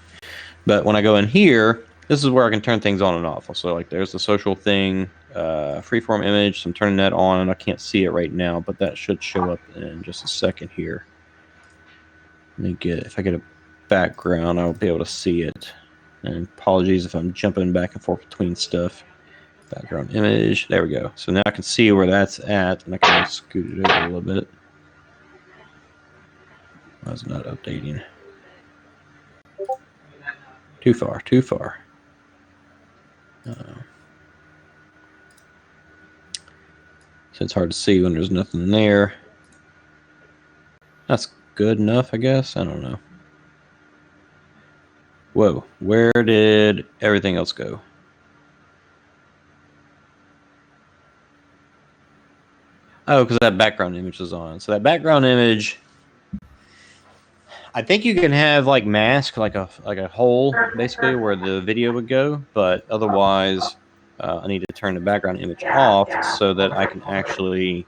But when I go in here, this is where I can turn things on and off. So like there's the social thing, freeform image. So I'm turning that on and I can't see it right now, but that should show up in just a second here. Let me get, if I get a background, I'll be able to see it. And apologies if I'm jumping back and forth between stuff. Background image, there we go. So now I can see where that's at, and I can scoot it over a little bit. Why is it not updating? Too far, too far. So it's hard to see when there's nothing there. That's good enough, I guess. I don't know. Whoa, where did everything else go? Oh, because that background image is on. So that background image, I think you can have like mask, like a hole, basically where the video would go. But otherwise, I need to turn the background image off so that I can actually,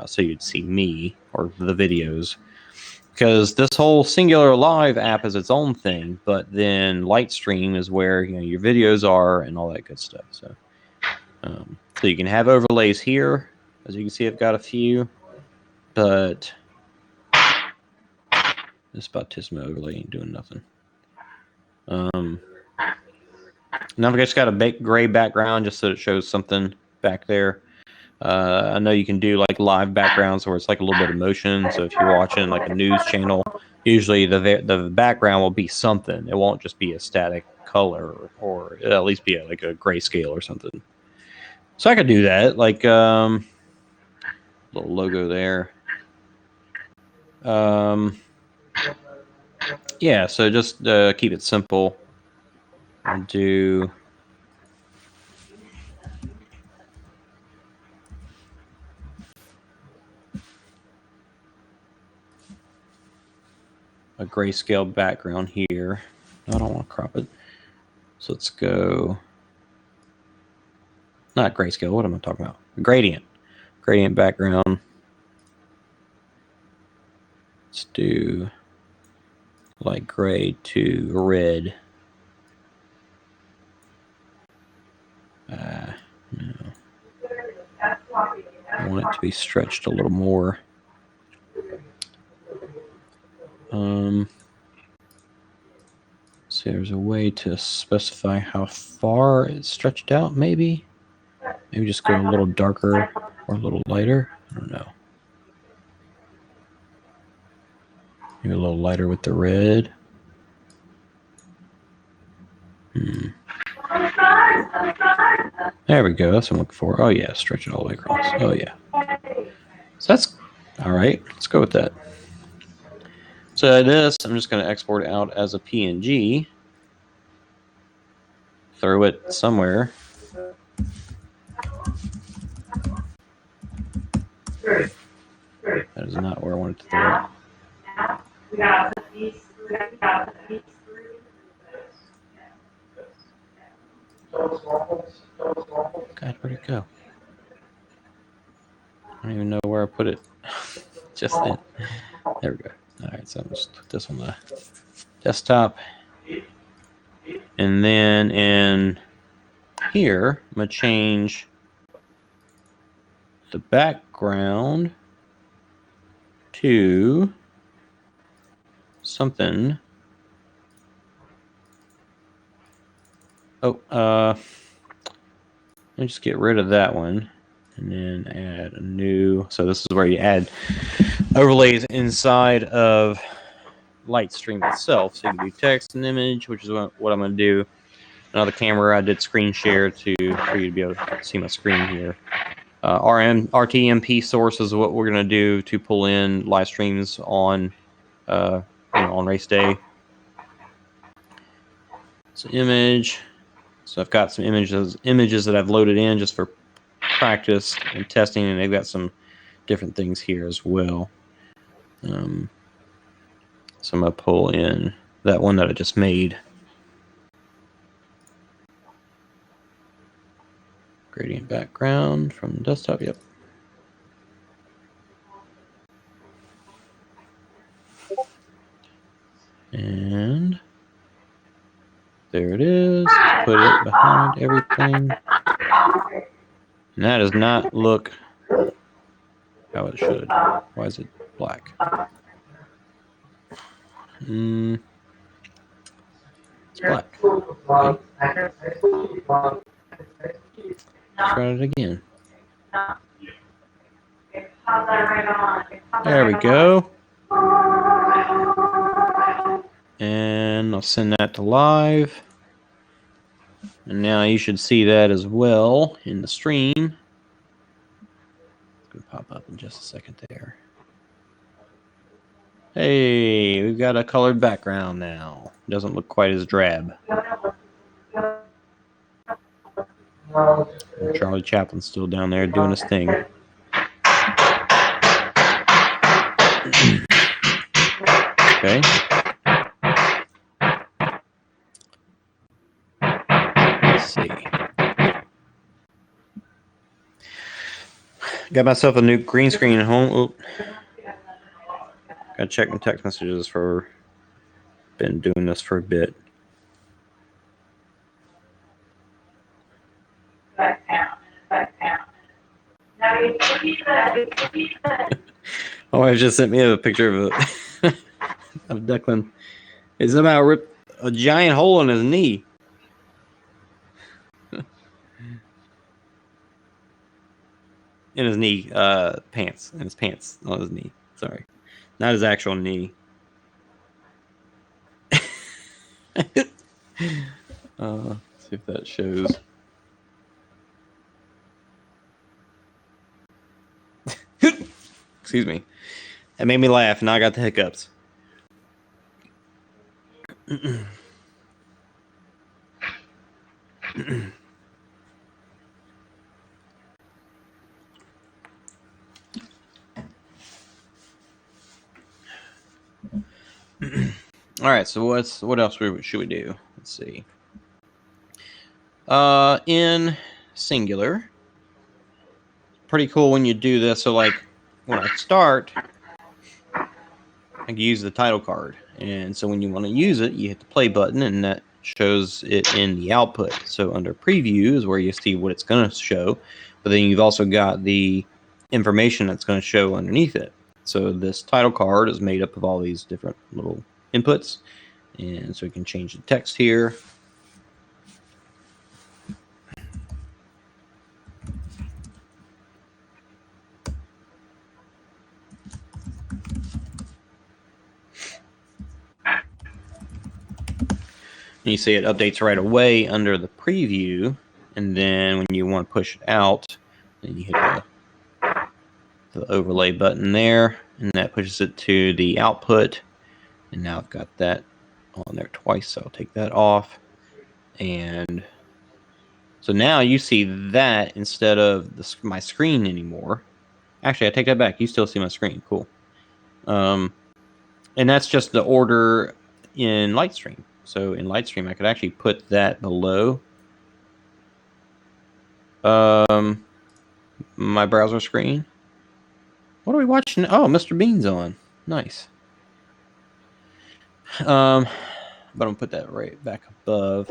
so you'd see me or the videos. Because this whole Singular Live app is its own thing, but then Lightstream is where your videos are and all that good stuff. So you can have overlays here. As you can see, I've got a few, but this Baptismo overlay ain't doing nothing. Now I've just got a gray background just so it shows something back there. I know you can do like live backgrounds where it's like a little bit of motion. So if you're watching like a news channel, usually the background will be something. It won't just be a static color, or it'll at least be like a grayscale or something. So I could do that, like little logo there. Yeah, so just keep it simple and do a grayscale background here. I don't want to crop it. So let's go, not grayscale, what am I talking about? Gradient background. Let's do like gray to red. No. I want it to be stretched a little more. See, there's a way to specify how far it's stretched out, maybe just go a little darker or a little lighter. I don't know. Maybe a little lighter with the red. There we go. That's what I'm looking for. Oh yeah, stretch it all the way across. Oh yeah. So that's all right. Let's go with that. So this, I'm just going to export it out as a PNG. Throw it somewhere. That is not where I wanted to throw it. God, where'd it go? I don't even know where I put it. Just then. There we go. All right, so I'm just put this on the desktop. And then in here, I'm going to change the background to something. Oh, let me just get rid of that one and then add a new. So this is where you add overlays inside of Lightstream itself. So you can do text and image, which is what I'm going to do. Another camera, I did screen share for you to be able to see my screen here. RTMP source is what we're going to do to pull in live streams on, on race day. So image. So I've got some images that I've loaded in just for practice and testing, and they've got some different things here as well. So I'm going to pull in that one that I just made. Gradient background from the desktop, yep. And there it is. Put it behind everything. And that does not look how it should. Why is it black? It's black. Okay. Try it again. There we go. And I'll send that to live. And now you should see that as well in the stream. It's going to pop up in just a second there. Hey, we've got a colored background now. Doesn't look quite as drab. Charlie Chaplin's still down there doing his thing. Okay. Let's see. Got myself a new green screen at home. Oop. Gotta check my text messages for. Been doing this for a bit. My wife just sent me a picture of of Declan. He somehow ripped a giant hole in his knee. In his knee, pants. In his pants, not his knee. Sorry. Not his actual knee. See if that shows. Excuse me. That made me laugh. Now I got the hiccups. All right. So what else should we do? Let's see. In Singular, pretty cool when you do this. So like when I start, I can use the title card, and so when you want to use it, you hit the play button, and that shows it in the output. So under preview is where you see what it's going to show, but then you've also got the information that's going to show underneath it. So this title card is made up of all these different little inputs, and so you can change the text here. And you see it updates right away under the preview, and then when you want to push it out, then you hit the overlay button there, and that pushes it to the output. And now I've got that on there twice, so I'll take that off. And so now you see that instead of my screen anymore. Actually, I take that back. You still see my screen. Cool. And that's just the order in Lightstream. So in Lightstream, I could actually put that below my browser screen. What are we watching? Oh, Mr. Bean's on. Nice. But I'm gonna put that right back above.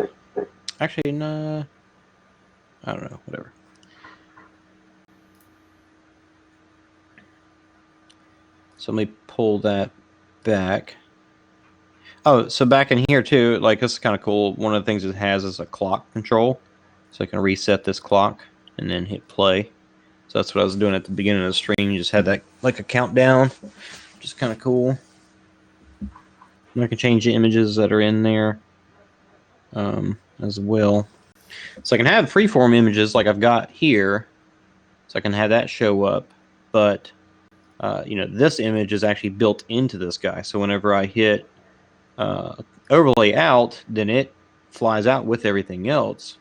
Actually, no. I don't know. Whatever. So let me pull that back. Oh, so back in here too, like this is kind of cool. One of the things it has is a clock control. So I can reset this clock and then hit play. So that's what I was doing at the beginning of the stream. You just had that like a countdown, which is kind of cool. And I can change the images that are in there as well. So I can have freeform images like I've got here. So I can have that show up. But, this image is actually built into this guy. So whenever I hit overlay out, then it flies out with everything else.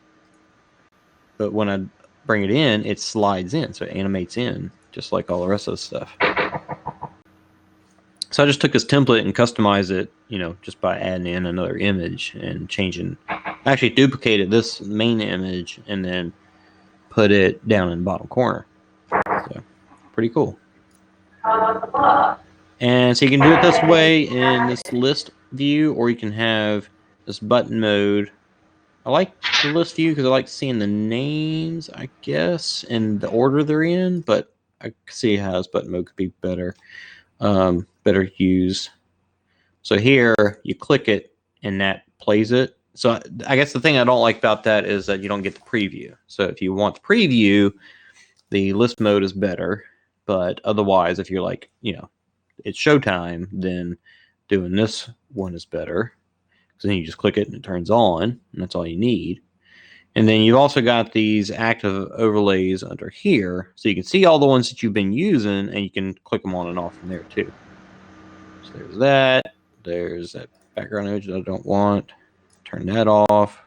But when I bring it in, it slides in. So it animates in just like all the rest of the stuff. So I just took this template and customized it, just by adding in another image and changing. I actually duplicated this main image and then put it down in the bottom corner. So pretty cool. And so you can do it this way in this list view, or you can have this button mode. I like the list view because I like seeing the names, I guess, and the order they're in, but I see how this button mode could be better used. So here you click it and that plays it. So I guess the thing I don't like about that is that you don't get the preview. So if you want the preview, the list mode is better. But otherwise, if you're like, it's showtime, then doing this one is better. So then you just click it and it turns on, and that's all you need. And then you've also got these active overlays under here. So you can see all the ones that you've been using, and you can click them on and off from there too. So There's that. There's that background image that I don't want. Turn that off.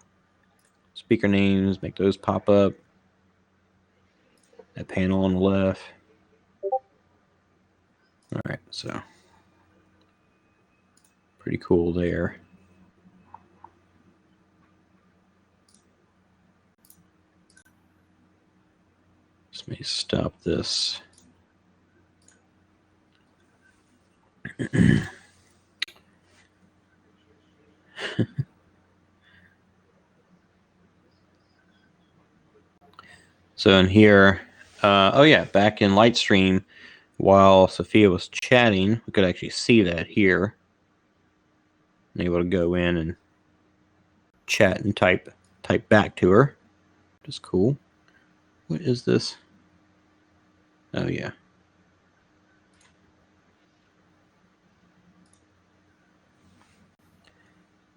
Speaker names, make those pop up. That panel on the left. All right, so pretty cool there. Let me stop this. So in here, oh yeah, back in Lightstream, while Sophia was chatting, we could actually see that here. I'm able to go in and chat and type back to her, which is cool. What is this? Oh yeah.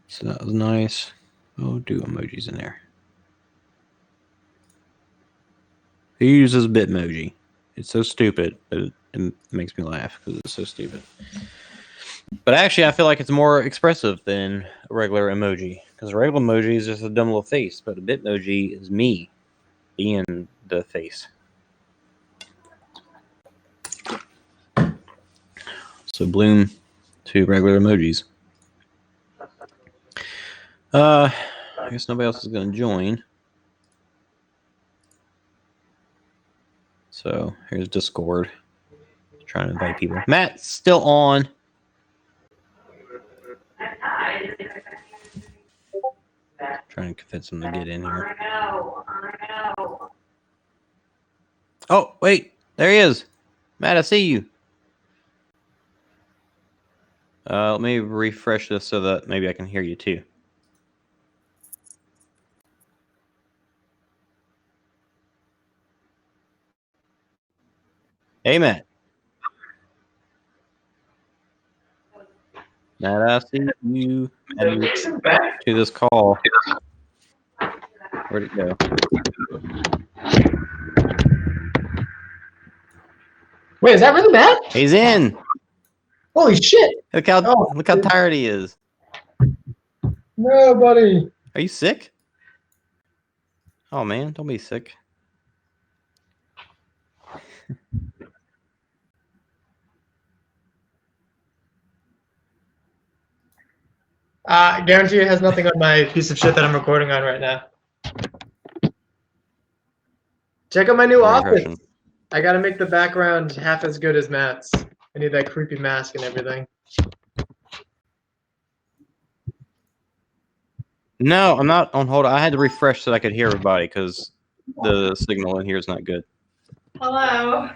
So that was nice. Oh, do emojis in there. Who uses Bitmoji? It's so stupid, but it makes me laugh because it's so stupid. But actually, I feel like it's more expressive than a regular emoji, because a regular emoji is just a dumb little face, but a Bitmoji is me being the face. So Bloom to regular emojis. I guess nobody else is going to join. So here's Discord. Trying to invite people. Matt's still on. Trying to convince him to get in here. Oh, wait. There he is. Matt, I see you. Let me refresh this so that maybe I can hear you too. Hey, Matt. Matt, I see you. To this call. Where'd it go? Wait, is that really Matt? He's in. Holy shit! Look how Oh, tired he is. No, buddy. Are you sick? Oh man, don't be sick. Guarantee it has nothing on my piece of shit that I'm recording on right now. Check out my new office. I gotta make the background half as good as Matt's. I need that creepy mask and everything. No, I'm not on hold. I had to refresh so that I could hear everybody because the signal in here is not good. Hello.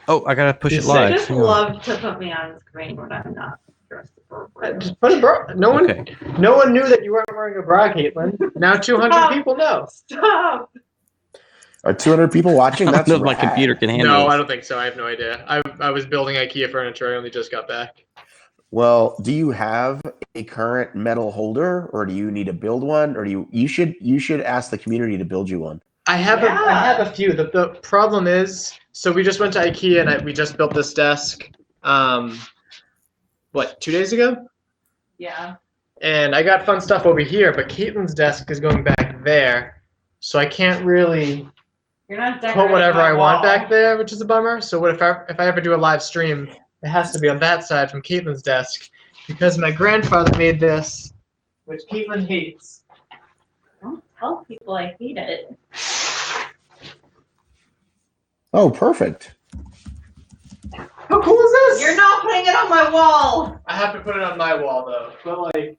Oh, I gotta push You it sick? live. Just Hang on. love to put me on screen when I'm not dressed appropriately. Just put a bra. No one knew that you weren't wearing a bra, Caitlin. Now 200 Stop. people know. Stop. Are 200 people watching? I don't That's know if my rad. computer can handle No, this. I don't think so. I have no idea. I was building IKEA furniture. I only just got back. Well, do you have a current metal holder, or do you need to build one, or do you should ask the community to build you one? I have a few. The problem is, so we just went to IKEA and we just built this desk. 2 days ago? Yeah. And I got fun stuff over here, but Caitlin's desk is going back there, so I can't really You're not put whatever I want back there. there, which is a bummer. So what if I ever do a live stream, it has to be on that side from Caitlin's desk, because my grandfather made this, which Caitlin hates. Don't tell people I hate it. Oh, perfect. How cool is this? You're not putting it on my wall. I have to put it on my wall though. But like,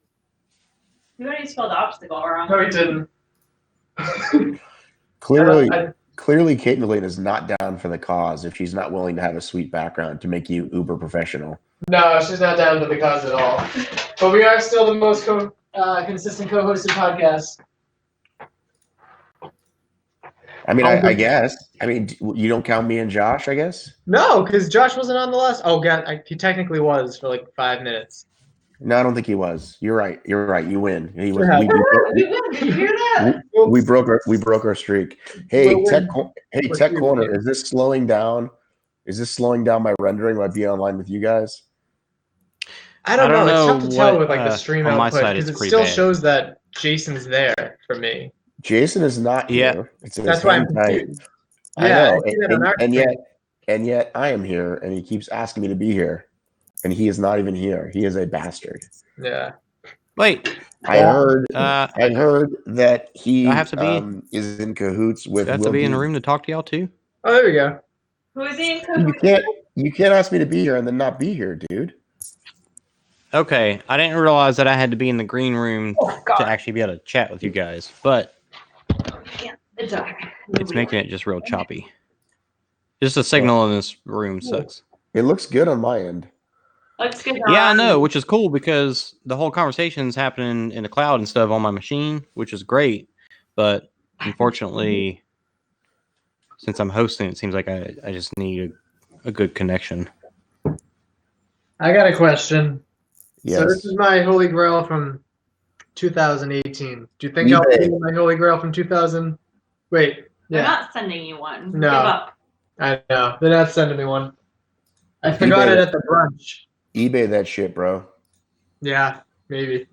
You already spelled obstacle wrong. no, he didn't. Clearly, I- clearly, Caitlin is not down for the cause if she's not willing to have a sweet background to make you uber professional. No, she's not down to the cause at all. But we are still the most consistent co-hosted podcast. I mean, I guess. I mean, you don't count me and Josh, I guess. No, because Josh wasn't on the last. Oh god, he technically was for like 5 minutes. No, I don't think he was. You're right. You're right. You win. He was. Yeah. Did you hear that? We broke our streak. Hey, Well, Tech Corner, is this slowing down? Is this slowing down my rendering? Will I be online with you guys? I don't know. It's tough to tell what, with like the stream on my output side, because it's it pretty still bad. shows that Jason's there for me. Jason is not Yeah. here. It's in That's his why I'm hang tight. confused. I Yeah, know, I see that on our and screen. yet I am here, and he keeps asking me to be here, and he is not even here. He is a bastard. Yeah. Wait, I heard that he I have to be- is in cahoots with. do I have to be in the room to talk to y'all too? Oh, there we go. Who is he in You cahoots can't with? you can't ask me to be here and then not be here, dude. Okay, I didn't realize that I had to be in the green room Oh, to God. actually be able to chat with you guys, but It's okay. it's making it just real choppy. Just the signal in this room sucks. It looks good on my end. Looks good. Yeah, I know, which is cool because the whole conversation's happening in the cloud and stuff on my machine, which is great. But unfortunately, since I'm hosting, it seems like I just need a good connection. I got a question. Yes. So this is my Holy Grail from 2018. Do you think You I'll may. be my Holy Grail from 2000? Wait. They're Yeah, not sending you one. No. Give up. I know. They're not sending me one. I forgot eBay. it at the brunch. eBay that shit, bro. Yeah, maybe.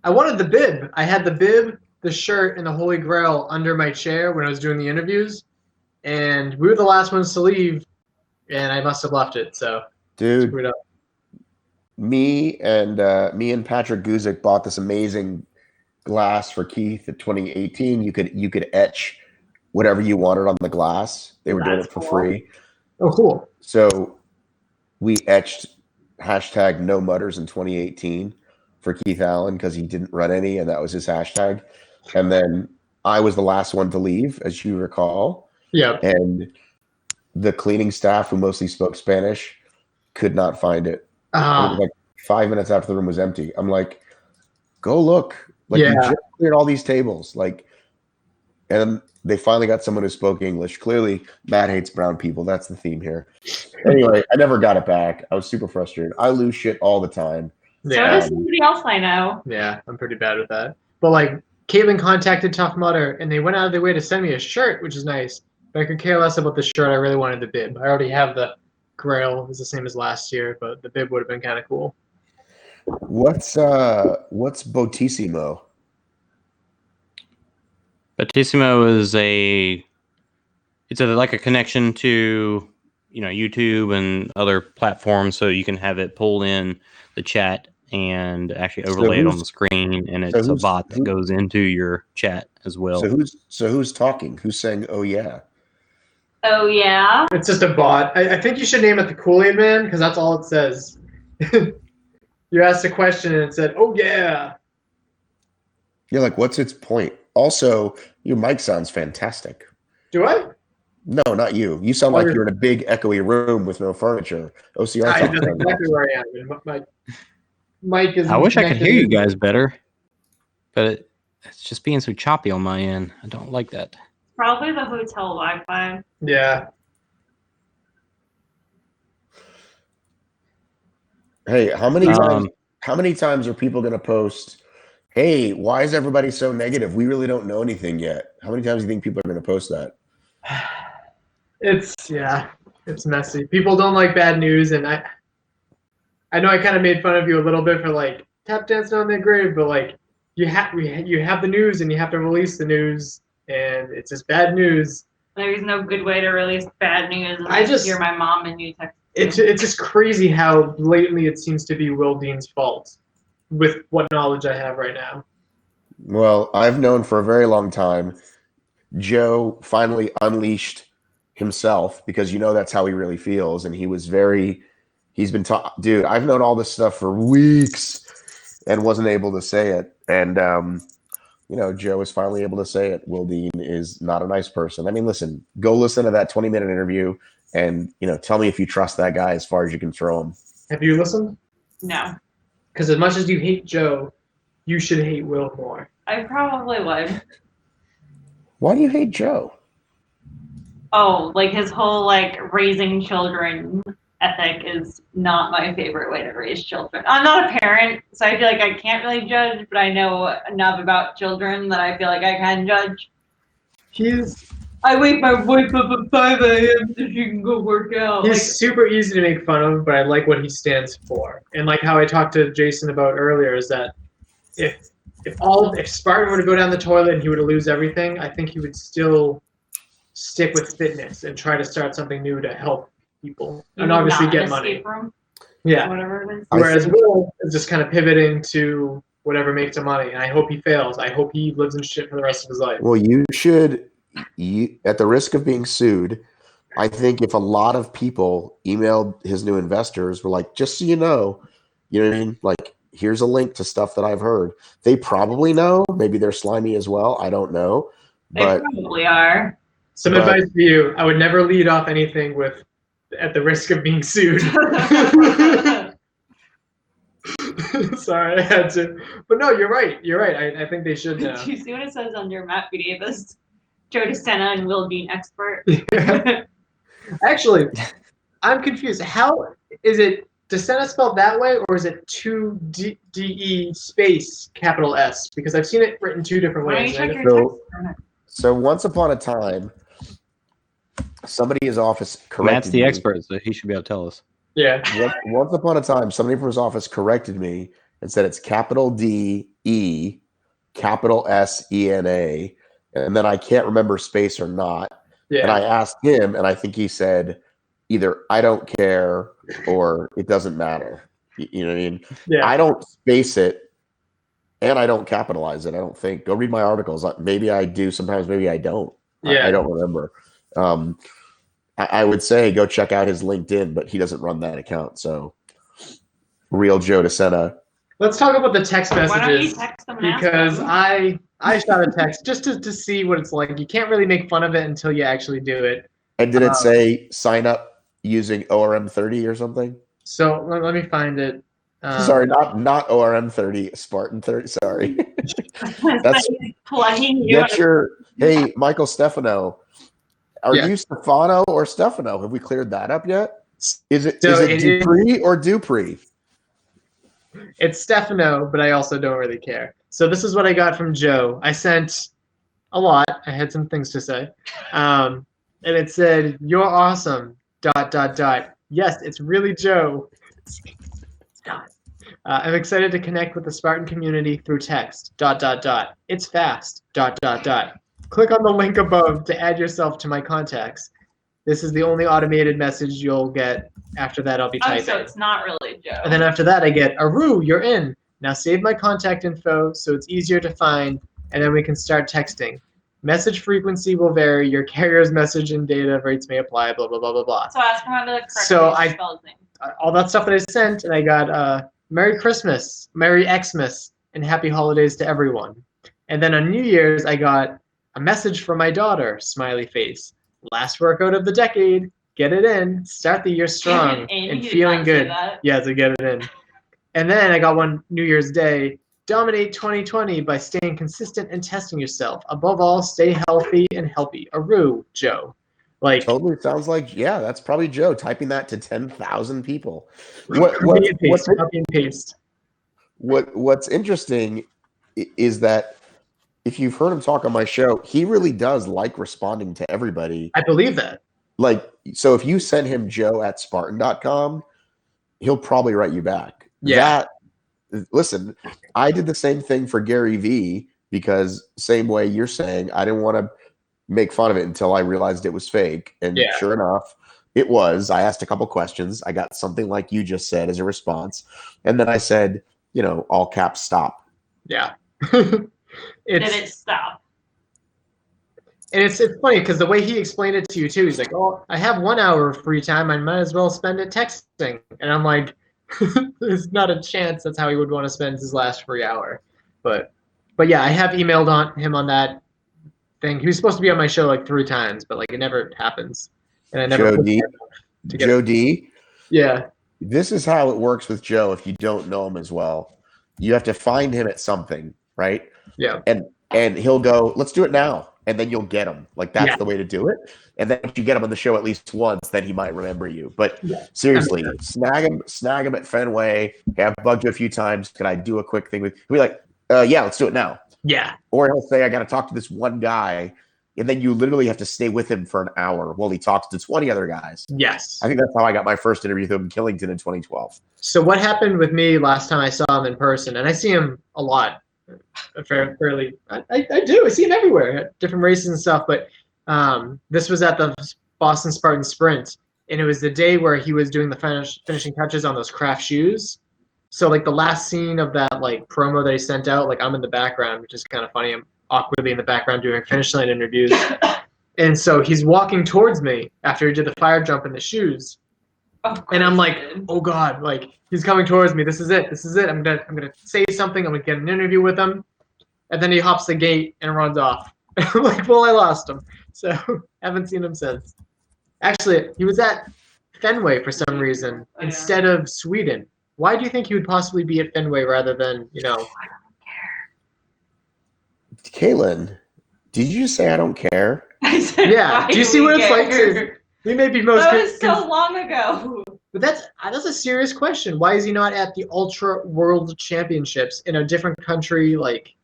I wanted the bib. I had the bib, the shirt, and the Holy Grail under my chair when I was doing the interviews. And we were the last ones to leave, and I must have left it. So, Dude, screwed up. me and Patrick Guzik bought this amazing glass for Keith in 2018. You could etch whatever you wanted on the glass. They were doing That's it for cool. free. Oh, cool. So we etched hashtag no mutters in 2018 for Keith Allen because he didn't run any, and that was his hashtag. And then I was the last one to leave, as you recall. Yep. And the cleaning staff, who mostly spoke Spanish, could not find it. It was like 5 minutes after the room was empty. I'm like, go look. Like, Yeah. you just cleared all these tables. Like, and they finally got someone who spoke English. Clearly, Matt hates brown people. That's the theme here. Anyway, I never got it back. I was super frustrated. I lose shit all the time. So Yeah. does somebody else I know. Yeah, I'm pretty bad with that. But like, Caitlin contacted Tough Mudder, and they went out of their way to send me a shirt, which is nice. But I could care less about the shirt. I really wanted the bib. I already have the Grail. It's the same as last year, but the bib would have been kind of cool. What's Botissimo? Batissimo is like a connection to YouTube and other platforms, so you can have it pull in the chat and actually overlay it on the screen, and it's a bot that goes into your chat as well. So who's talking? Who's saying, "Oh yeah"? Oh yeah. It's just a bot. I think you should name it the Kool-Aid Man because that's all it says. You asked a question and it said, "Oh yeah." You're like, what's its point? Also, your mic sounds fantastic. Do I? No, not you. You sound like you're in a big echoey room with no furniture. OCR. I sounds know exactly where I am. My mic is. I wish I could connected hear you to- guys better, but it's just being so choppy on my end. I don't like that. Probably the hotel Wi-Fi. Yeah. Hey, how many times are people going to post, "Hey, why is everybody so negative? We really don't know anything yet." How many times do you think people are going to post that? It's messy. People don't like bad news, and I know I kind of made fun of you a little bit for like tap dancing on their grave, but like you have the news and you have to release the news, and it's just bad news. There's no good way to release bad news I unless just- you're my mom and you text. It's just crazy how blatantly it seems to be Will Dean's fault with what knowledge I have right now. Well, I've known for a very long time. Joe finally unleashed himself because that's how he really feels, and he's been dude, I've known all this stuff for weeks and wasn't able to say it, and Joe is finally able to say it. Will Dean is not a nice person. I mean, listen, go listen to that 20-minute interview and tell me if you trust that guy as far as you can throw him. Have you listened? No. Because as much as you hate Joe, you should hate Will more. I probably would. Why do you hate Joe? Oh, like his whole like raising children ethic is not my favorite way to raise children. I'm not a parent, so I feel like I can't really judge, but I know enough about children that I feel like I can judge. He's I wake my wife up at 5 a.m. so she can go work out. He's super easy to make fun of, but I like what he stands for. And like how I talked to Jason about earlier is that if Spartan were to go down the toilet and he were to lose everything, I think he would still stick with fitness and try to start something new to help people and obviously get money. Yeah. Whatever it is. Whereas Will is just kind of pivoting to whatever makes him money, and I hope he fails. I hope he lives in shit for the rest of his life. Well, you should, at the risk of being sued, I think if a lot of people emailed his new investors, were like, just so you know what I mean? Like, here's a link to stuff that I've heard. They probably know. Maybe they're slimy as well. I don't know. They But probably are. Some advice for you: I would never lead off anything with "at the risk of being sued." Sorry, I had to. But no, you're right. You're right. I think they should know. Do you see what it says under Matt B. Davis? Joe DeSena and Will Dean expert. Actually, I'm confused. How is it DeSena spelled that way, or is it 2 space capital S? Because I've seen it written two different Why don't ways. you check and your text? so once upon a time, somebody in his office corrected Matt's the me. expert, so he should be able to tell us. Yeah. Once upon a time, somebody from his office corrected me and said it's capital D E, capital S E N A, and then I can't remember space or not. Yeah. And I asked him, and I think he said either I don't care or it doesn't matter. You know what I mean? Yeah. I don't space it, and I don't capitalize it. I don't think. Go read my articles. Maybe I do. Sometimes maybe I don't. Yeah. I don't remember. I would say go check out his LinkedIn, but he doesn't run that account. So, real Joe DeSena. Let's talk about the text Why don't you messages text them and ask because them? I shot a text just to see what it's like. You can't really make fun of it until you actually do it. And did it say sign up using ORM30 or something? So let me find it. Sorry, not ORM30, Spartan 30. Sorry. That's Plugging you. get your. Hey, Michael Stefano. Are Yeah. you Stefano or Stefano? Have we cleared that up yet? Is it So is it it is- Dupree or Dupree? It's Stefano, but I also don't really care. So this is what I got from Joe. I sent a lot. I had some things to say. And it said, "You're awesome, ... Yes, it's really Joe. I'm excited to connect with the Spartan community through text, ... It's fast, ... Click on the link above to add yourself to my contacts. This is the only automated message you'll get. After that, I'll be Oh, typing." so it's not really Joe. And then after that, I get, "Aru, you're in. Now save my contact info so it's easier to find, and then we can start texting. Message frequency will vary. Your carrier's message and data rates may apply, blah, blah, blah, blah, blah." So ask him how to correctly So I- spell his name. All that stuff that I sent, and I got Merry Christmas, Merry Xmas, and Happy Holidays to everyone. And then on New Year's, I got a message from my daughter, smiley face. "Last workout of the decade. Get it in. Start the year strong And and he did feeling not say good." that. Yeah, to get it in. And then I got one New Year's Day. "Dominate 2020 by staying consistent and testing yourself. Above all, stay healthy and healthy. Aru, Joe." Like, Totally sounds like that's probably Joe typing that to 10,000 people. copy and paste, copy and paste. What's interesting is that if you've heard him talk on my show, he really does like responding to everybody. I believe that. Like, so if you send him joe@spartan.com, he'll probably write you back. Yeah. Listen, I did the same thing for Gary Vee because same way you're saying, I didn't want to make fun of it until I realized it was fake. And Yeah. sure enough, it was. I asked a couple questions. I got something like you just said as a response. And then I said, all caps, stop. Yeah. Did it's it stop? and it's funny because the way he explained it to you too, he's like, "Oh, I have 1 hour of free time. I might as well spend it texting." And I'm like, there's not a chance that's how he would want to spend his last free hour. But yeah, I have emailed him on that thing. He was supposed to be on my show like 3 times, but like it never happens. And I never Joe pushed D. hard enough to get Joe D. Yeah. This is how it works with Joe if you don't know him as well. You have to find him at something, right? Yeah. And he'll go, "Let's do it now." And then you'll get him. Like that's Yeah. the way to do it. And then if you get him on the show at least once, then he might remember you. But Yeah. seriously, snag him at Fenway. Hey, I've bugged you a few times. Can I do a quick thing with? He'll be like, "Yeah, let's do it now." Yeah. Or he'll say, "I got to talk to this one guy and then you literally have to stay with him for an hour while he talks to 20 other guys. Yes. I think that's how I got my first interview with him in Killington in 2012. So what happened with me last time I saw him in person, and I see him a lot, fairly. I do. I see him everywhere at different races and stuff. But this was at the Boston Spartan Sprint, and it was the day where he was doing the finishing touches on those craft shoes. So like the last scene of that like promo that he sent out, like I'm in the background, which is kind of funny. I'm awkwardly in the background doing finish line interviews, and so he's walking towards me after he did the fire jump in the shoes. And I'm like, oh God, like he's coming towards me. This is it. This is it. I'm gonna say something. I'm gonna get an interview with him. And then he hops the gate and runs off. I'm like, well, I lost him. So haven't seen him since. Actually, he was at Fenway for some reason instead of Sweden. Why do you think he would possibly be at Fenway rather than, Caitlin, did you just say I don't care? I said, Yeah. why Do you see what it's like care? to? We may be most. That was so long ago. But that's a serious question. Why is he not at the Ultra World Championships in a different country? Like,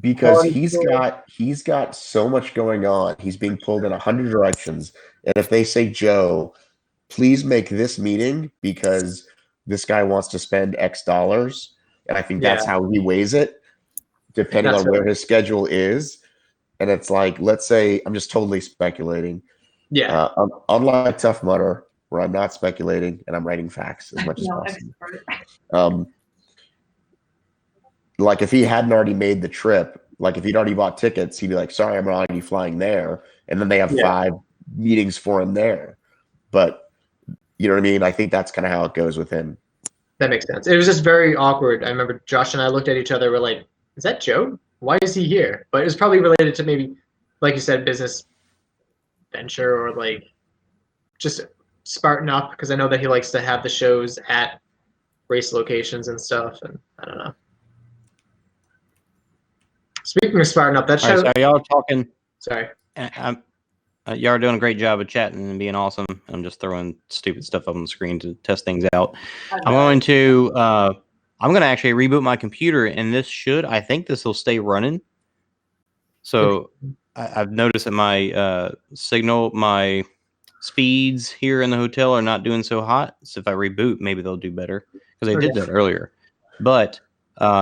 Because Oh, he's got so much going on. He's being pulled in 100 directions. And if they say, Joe, please make this meeting because this guy wants to spend X dollars, and I think that's how he weighs it, depending That's on where his schedule is. And it's like, let's say, I'm just totally speculating. yeah, Unlike Tough Mudder, where I'm not speculating and I'm writing facts as much as No possible. expert. Like if he hadn't already made the trip, like if he'd already bought tickets, he'd be like, sorry, I'm already flying there. And then they have Yeah. 5 meetings for him there. But you know what I mean? I think that's kind of how it goes with him. that makes sense. It was just very awkward. I remember Josh and I looked at each other. We're like, "Is that Joe? Why is he here?" But it was probably related to maybe, like you said, business venture or like just Spartan up because I know that he likes to have the shows at race locations and stuff. And I don't know. Speaking of Spartan up, that All right, show. so y'all are talking. Sorry. Y'all are doing a great job of chatting and being awesome. I'm just throwing stupid stuff up on the screen to test things out. I'm going to actually reboot my computer, and I think this will stay running. So I've noticed that my signal, my speeds here in the hotel are not doing so hot. So if I reboot, maybe they'll do better because they did that earlier. But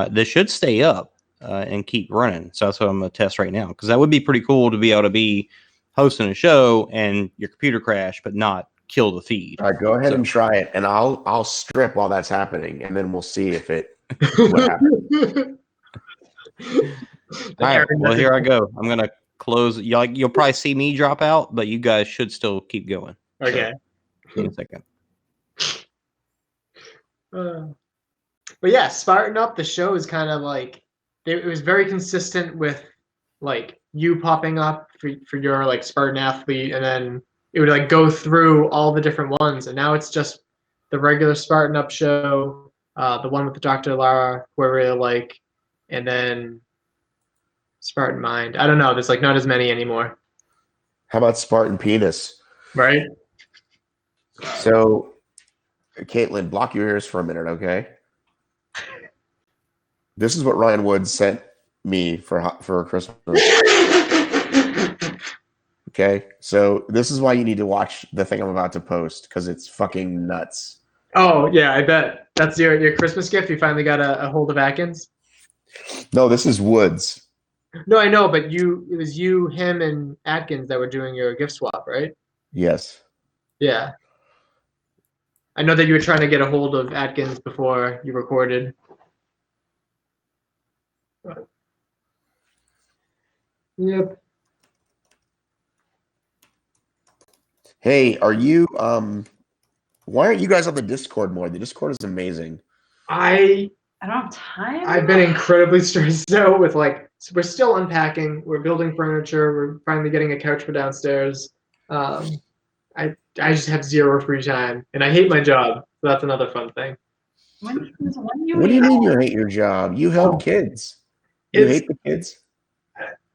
this should stay up and keep running. So that's what I'm going to test right now because that would be pretty cool to be able to be hosting a show and your computer crash, but not kill the feed. All right, go ahead and try it, and I'll strip while that's happening, and then we'll see if it what happens. All right, well, here I go. I'm going to close. You'll probably see me drop out, but you guys should still keep going. Okay. So, in a second. But yeah, Spartan Up, the show is kind of like it was very consistent with like you popping up for your like Spartan athlete, and then it would like go through all the different ones, and now it's just the regular Spartan Up show, the one with Dr. Lara, who I really like, and then Spartan Mind. I don't know. There's like not as many anymore, How about Spartan Penis? right? So, Caitlin, block your ears for a minute, okay? This is what Ryan Wood sent me for Christmas. Okay, so this is why you need to watch the thing I'm about to post because it's fucking nuts. Oh yeah, I bet that's your Christmas gift. You finally got a hold of Atkins. No, this is Woods. No, I know, but it was you, him, and Atkins that were doing your gift swap, right? Yes. Yeah. I know that you were trying to get a hold of Atkins before you recorded. Yep. Hey, are you why aren't you guys on the Discord more? The Discord is amazing. I I don't have time. I've been incredibly stressed out with like we're still unpacking, we're building furniture, we're finally getting a couch for downstairs. I just have zero free time, and I hate my job. So that's another fun thing. What do you mean you hate your job? You help kids. You It's- hate the kids?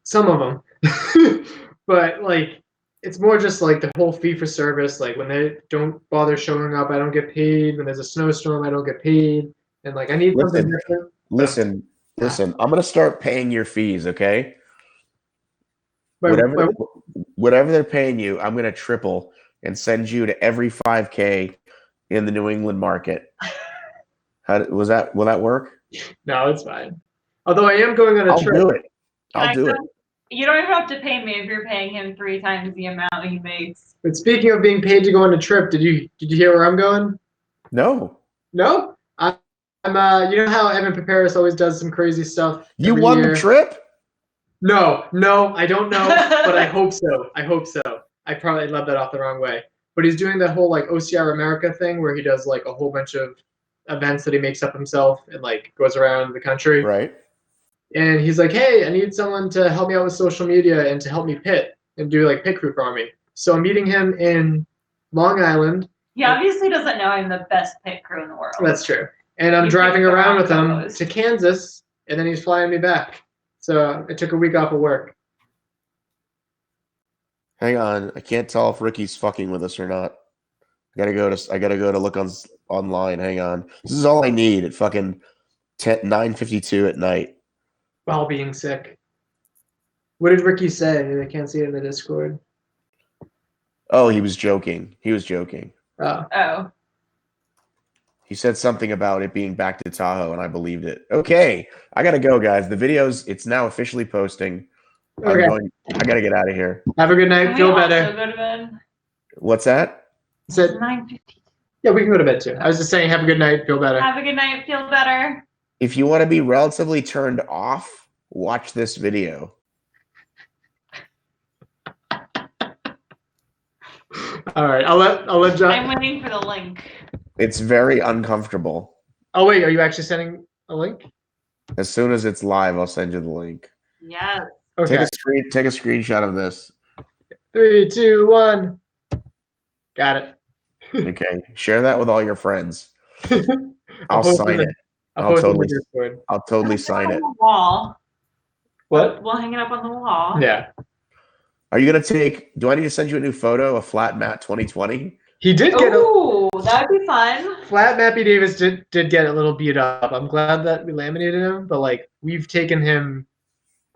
Some of them, but like it's more just like the whole fee for service. Like when they don't bother showing up, I don't get paid. When there's a snowstorm, I don't get paid. And like I need something different. Listen. I'm gonna start paying your fees, okay? Whatever they're paying you, I'm gonna triple and send you to every 5K in the New England market. Will that work? No, it's fine. Although I am going on a I'll trip. do it. I'll do it. You don't even have to pay me if you're paying him 3 times the amount he makes. But speaking of being paid to go on a trip, did you hear where I'm going? No. No? I'm you know how Evan Paparis always does some crazy stuff? You every won year? the trip? No, I don't know, but I hope so. I probably left that off the wrong way. But he's doing that whole like OCR America thing where he does like a whole bunch of events that he makes up himself and like goes around the country. Right. And he's like, hey, I need someone to help me out with social media and to help me pit and do like pit crew for me. So I'm meeting him in Long Island. He obviously doesn't know I'm the best pit crew in the world. That's true. And I'm You driving picked the around wrong with him co-host. to Kansas, and then he's flying me back. So I took a week off of work. Hang on. I can't tell if Ricky's fucking with us or not. I gotta go to look online. Hang on. This is all I need at fucking 9:52 at night. While being sick. What did Ricky say? I can't see it in the Discord. Oh, he was joking. Oh. Oh. He said something about it being back to Tahoe, and I believed it. Okay, I gotta go, guys. The it's now officially posting. Okay. I gotta get out of here. Have a good night. Can we Feel also better. go to bed? What's that? Said, It's 9:50. yeah, we can go to bed too. I was just saying, have a good night. Feel better. Have a good night. Feel better. If you want to be relatively turned off, watch this video. All right. I'll let John. I'm waiting for the link. It's very uncomfortable. Oh wait, are you actually sending a link? As soon as it's live, I'll send you the link. Yes. Okay. Take a screenshot of this. 3, 2, 1. Got it. Okay. Share that with all your friends. I'll post sign it. it. I'll I'll post it in totally- the Discord. I'll totally Hang it sign up it. on the wall. What? We'll hang it up on the wall. Yeah. Are you gonna do I need to send you a new photo of Flat Matt 2020? He did get a Ooh, that'd be fun. flat. Mappy Davis did get a little beat up. I'm glad that we laminated him, but like we've taken him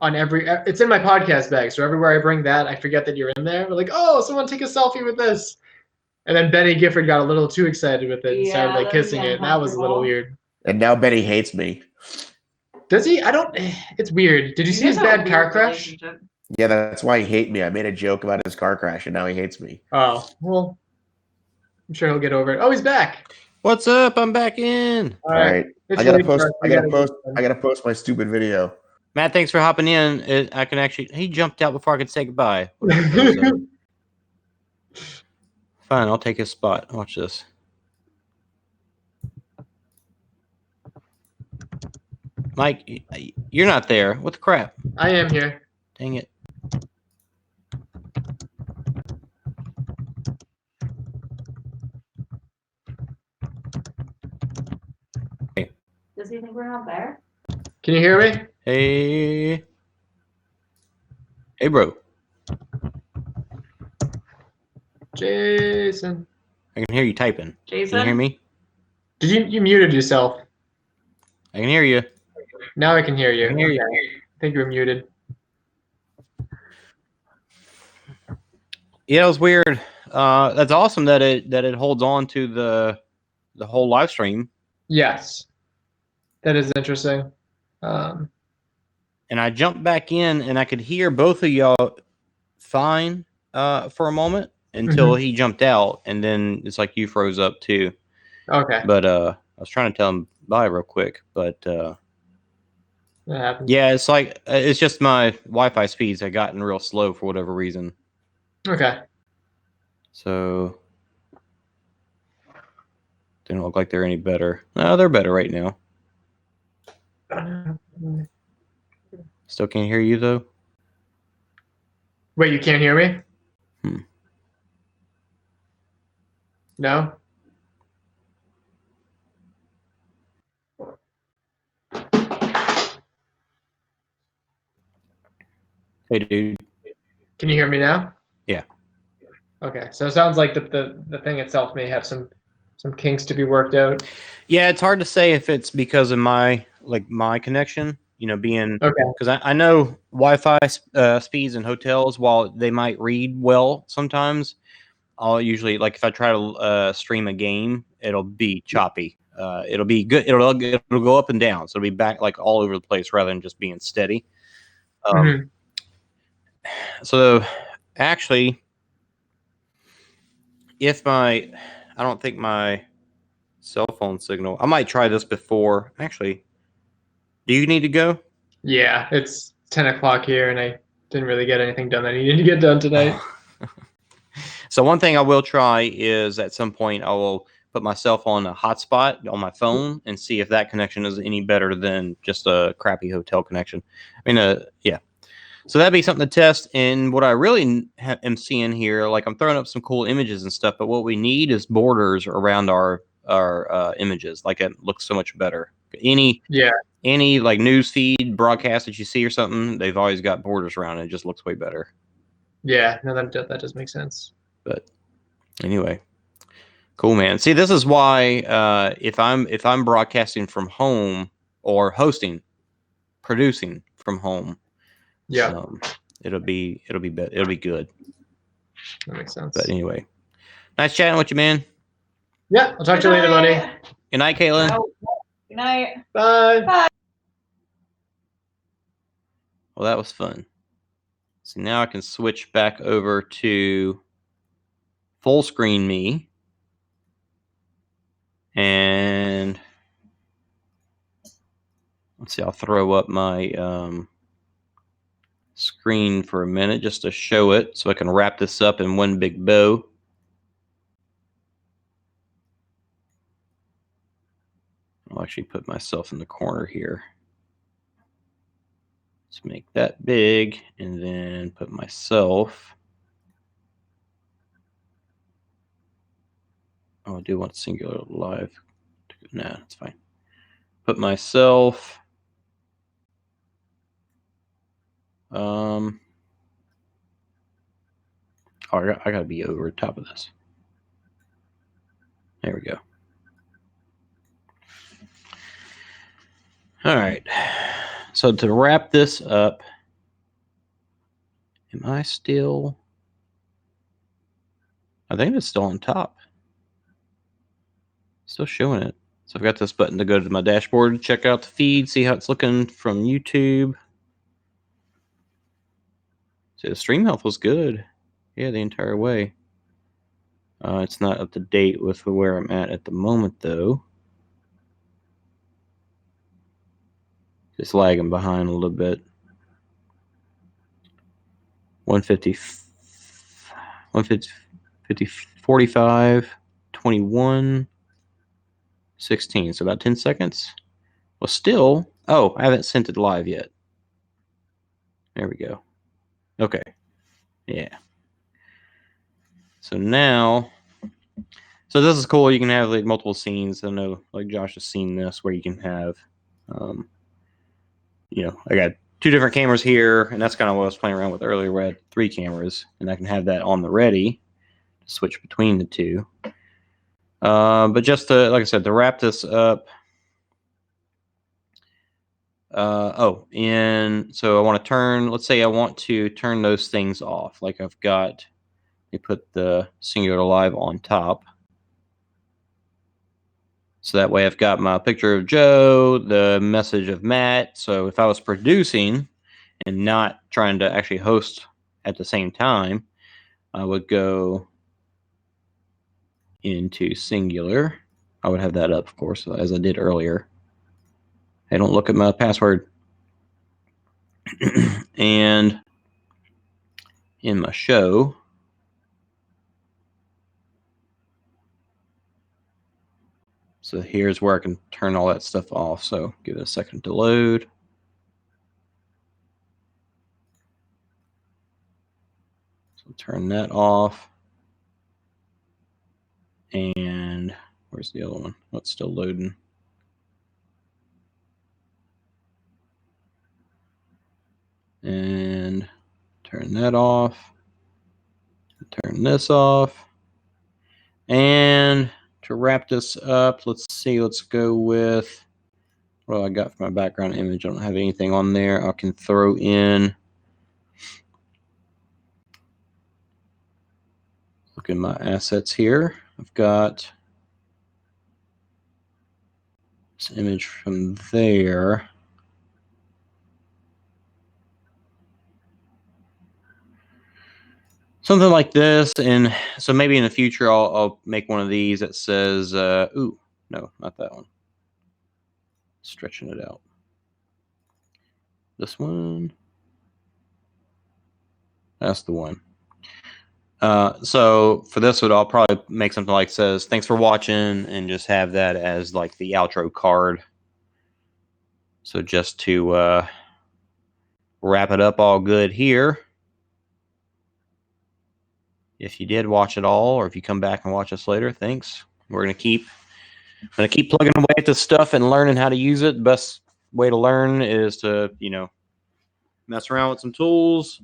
on it's in my podcast bag. So everywhere I bring that, I forget that you're in there. We're like, oh, someone take a selfie with this. And then Benny Gifford got a little too excited with it and started like Yeah, that was kissing it. And that was a little uncomfortable. weird. And now Benny hates me. Does he? I don't. It's weird. Did you see guys his have a bad car weird crash? relationship. Yeah, that's why he hates me. I made a joke about his car crash, and now he hates me. Oh well, I'm sure he'll get over it. Oh, he's back. What's up? I'm back in. All right. It's I gotta late for post. us. I We gotta gotta post. get I gotta post my stupid video. Matt, thanks for hopping in. I can actually. He jumped out before I could say goodbye. done. Fine, I'll take his spot. Watch this. Mike, you're not there. What the crap? I am here. Dang it. Does he think we're not there? Can you hear me? Hey. Hey, bro. Jason. I can hear you typing. Jason? Can you hear me? Did you muted yourself? I can hear you. Now I can hear you. I can hear you. Okay. I think you were muted. Yeah, it was weird. That's awesome that it holds on to the whole live stream. Yes. That is interesting. And I jumped back in and I could hear both of y'all fine for a moment until he jumped out, and then it's like you froze up too. Okay. But I was trying to tell him bye real quick, but That happens. yeah, it's like it's just my Wi-Fi speeds have gotten real slow for whatever reason. Okay. So they don't look like they're any better. No, they're better right now. Still can't hear you though. Wait, you can't hear me? Hmm. No? Hey, dude. Can you hear me now? Yeah. Okay. So it sounds like the thing itself may have some kinks to be worked out. Yeah, it's hard to say if it's because of my connection being Okay. because I know Wi-Fi speeds in hotels, while they might read well sometimes, I'll usually like if I try to stream a game, it'll be choppy. It'll be good. It'll go up and down, so it'll be back like all over the place rather than just being steady. Mhm. So actually, I don't think my cell phone signal. I might try this before. Actually, do you need to go? Yeah, it's 10 o'clock here, and I didn't really get anything done that I needed to get done tonight. So one thing I will try is at some point I will put myself on a hotspot on my phone and see if that connection is any better than just a crappy hotel connection. I mean, yeah. So that'd be something to test. And what I really am seeing here, like I'm throwing up some cool images and stuff, but what we need is borders around our images. Like it looks so much better. Any like news feed broadcast that you see or something, they've always got borders around it. It just looks way better. Yeah, no, that does make sense. But anyway, cool, man. See, this is why if I'm broadcasting from home or producing from home, Yeah, it'll be good. that makes sense. But anyway, nice chatting with you, man. Yeah, I'll talk to you later, buddy. Good night, Caitlin. Good night. Bye. Well, that was fun. So now I can switch back over to full screen me. And let's see, I'll throw up my screen for a minute just to show it so I can wrap this up in one big bow. I'll actually put myself in the corner here. Let's make that big and then put myself. Oh, I do want singular live. Nah, it's fine. Put myself. Oh, I gotta be over top of this. There we go. All right. So to wrap this up, am I still? I think it's still on top. Still showing it. So I've got this button to go to my dashboard, check out the feed, see how it's looking from YouTube. See, the stream health was good. Yeah, the entire way. It's not up to date with where I'm at the moment, though. Just lagging behind a little bit. 150, 45, 21, 16. So about 10 seconds. Well, still, oh, I haven't sent it live yet. There we go. Okay. Yeah. So now, so this is cool. You can have like multiple scenes. I know like Josh has seen this where you can have, I got 2 different cameras here, and that's kind of what I was playing around with earlier. We had 3 cameras, and I can have that on the ready to switch between the 2. But just to, like I said, to wrap this up. And so I want to turn, let's say I want to turn those things off. Like I've got, let me put the singular live on top. So that way I've got my picture of Joe, the message of Matt. So if I was producing and not trying to actually host at the same time, I would go into singular. I would have that up, of course, as I did earlier. Hey, don't look at my password. And in my show, so here's where I can turn all that stuff off. So give it a second to load. So turn that off. And where's the other one? Oh, it's still loading. And turn that off. Turn this off. And to wrap this up, let's see, let's go with what I got for my background image. I don't have anything on there. I can throw in. Look at my assets here. I've got this image from there. Something like this. And so maybe in the future, I'll make one of these that says, ooh, no, not that one. Stretching it out. This one. That's the one. So for this one, I'll probably make something like says, thanks for watching, and just have that as like the outro card. So just to wrap it up all good here. If you did watch it all, or if you come back and watch us later, thanks. We're gonna keep plugging away at this stuff and learning how to use it. The best way to learn is to, mess around with some tools,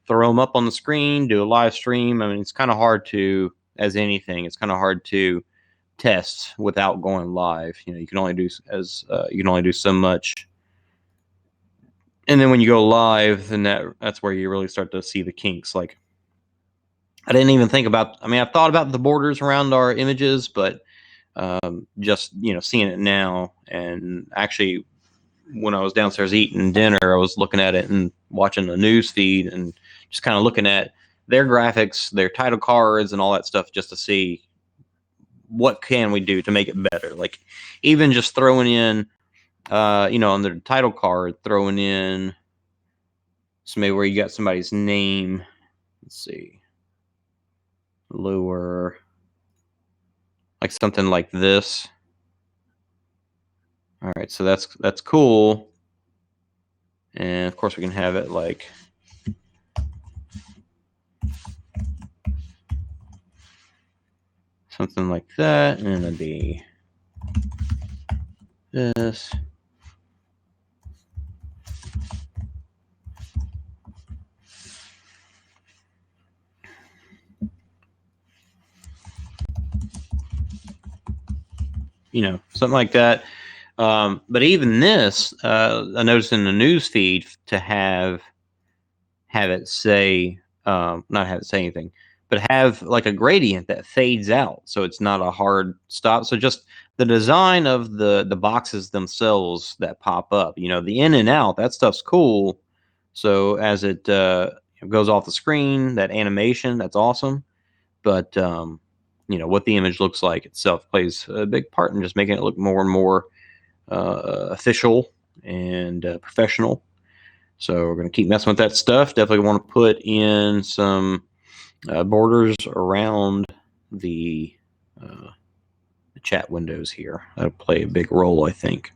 throw them up on the screen, do a live stream. I mean, it's kind of hard to, as anything, it's kind of hard to test without going live. You can only do so much. And then when you go live, then that's where you really start to see the kinks. Like, I didn't even think about, I've thought about the borders around our images, but just, seeing it now, and actually when I was downstairs eating dinner, I was looking at it and watching the news feed and just kind of looking at their graphics, their title cards and all that stuff, just to see what can we do to make it better. Like even just throwing in, on the title card, throwing in maybe where you got somebody's name. Let's see. Lower, like something like this. All right, so that's cool. And of course we can have it like something like that, and it'd be this. Something like that. But even this, I noticed in the news feed to have it say, not have it say anything, but have like a gradient that fades out, so it's not a hard stop. So just the design of the boxes themselves that pop up, the in and out, that stuff's cool. So as it goes off the screen, that animation, that's awesome. But what the image looks like itself plays a big part in just making it look more and more official and professional. So we're going to keep messing with that stuff. Definitely want to put in some borders around the chat windows here. That'll play a big role, I think.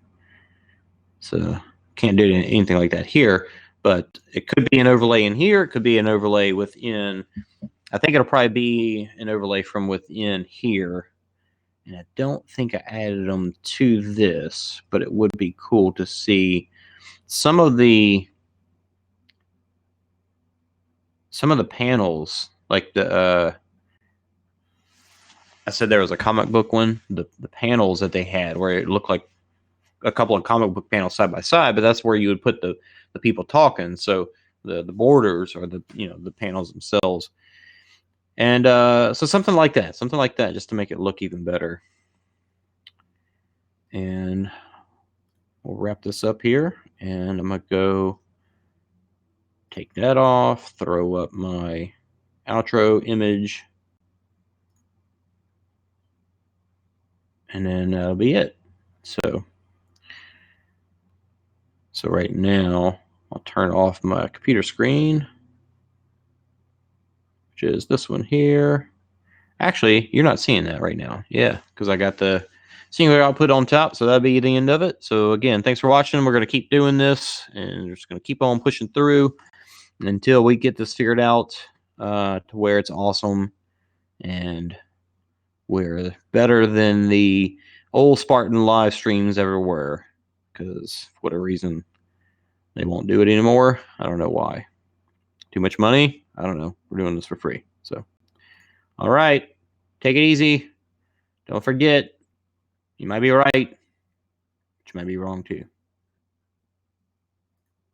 So can't do anything like that here, but it could be an overlay in here. It could be an overlay within. I think it'll probably be an overlay from within here. And I don't think I added them to this, but it would be cool to see some of the panels, like the I said there was a comic book one, the panels that they had where it looked like a couple of comic book panels side by side, but that's where you would put the people talking. So the borders or the panels themselves. And so something like that, just to make it look even better. And we'll wrap this up here, and I'm going to go take that off, throw up my outro image, and then that'll be it. So right now, I'll turn off my computer screen, which is this one here. Actually, you're not seeing that right now. Yeah, because I got the singular output on top, so that'll be the end of it. So again, thanks for watching. We're going to keep doing this, and we're just going to keep on pushing through until we get this figured out to where it's awesome and we're better than the old Spartan live streams everywhere. Because for whatever reason, they won't do it anymore. I don't know why. Too much money? I don't know. We're doing this for free. So, all right. Take it easy. Don't forget, you might be right. which may be wrong too.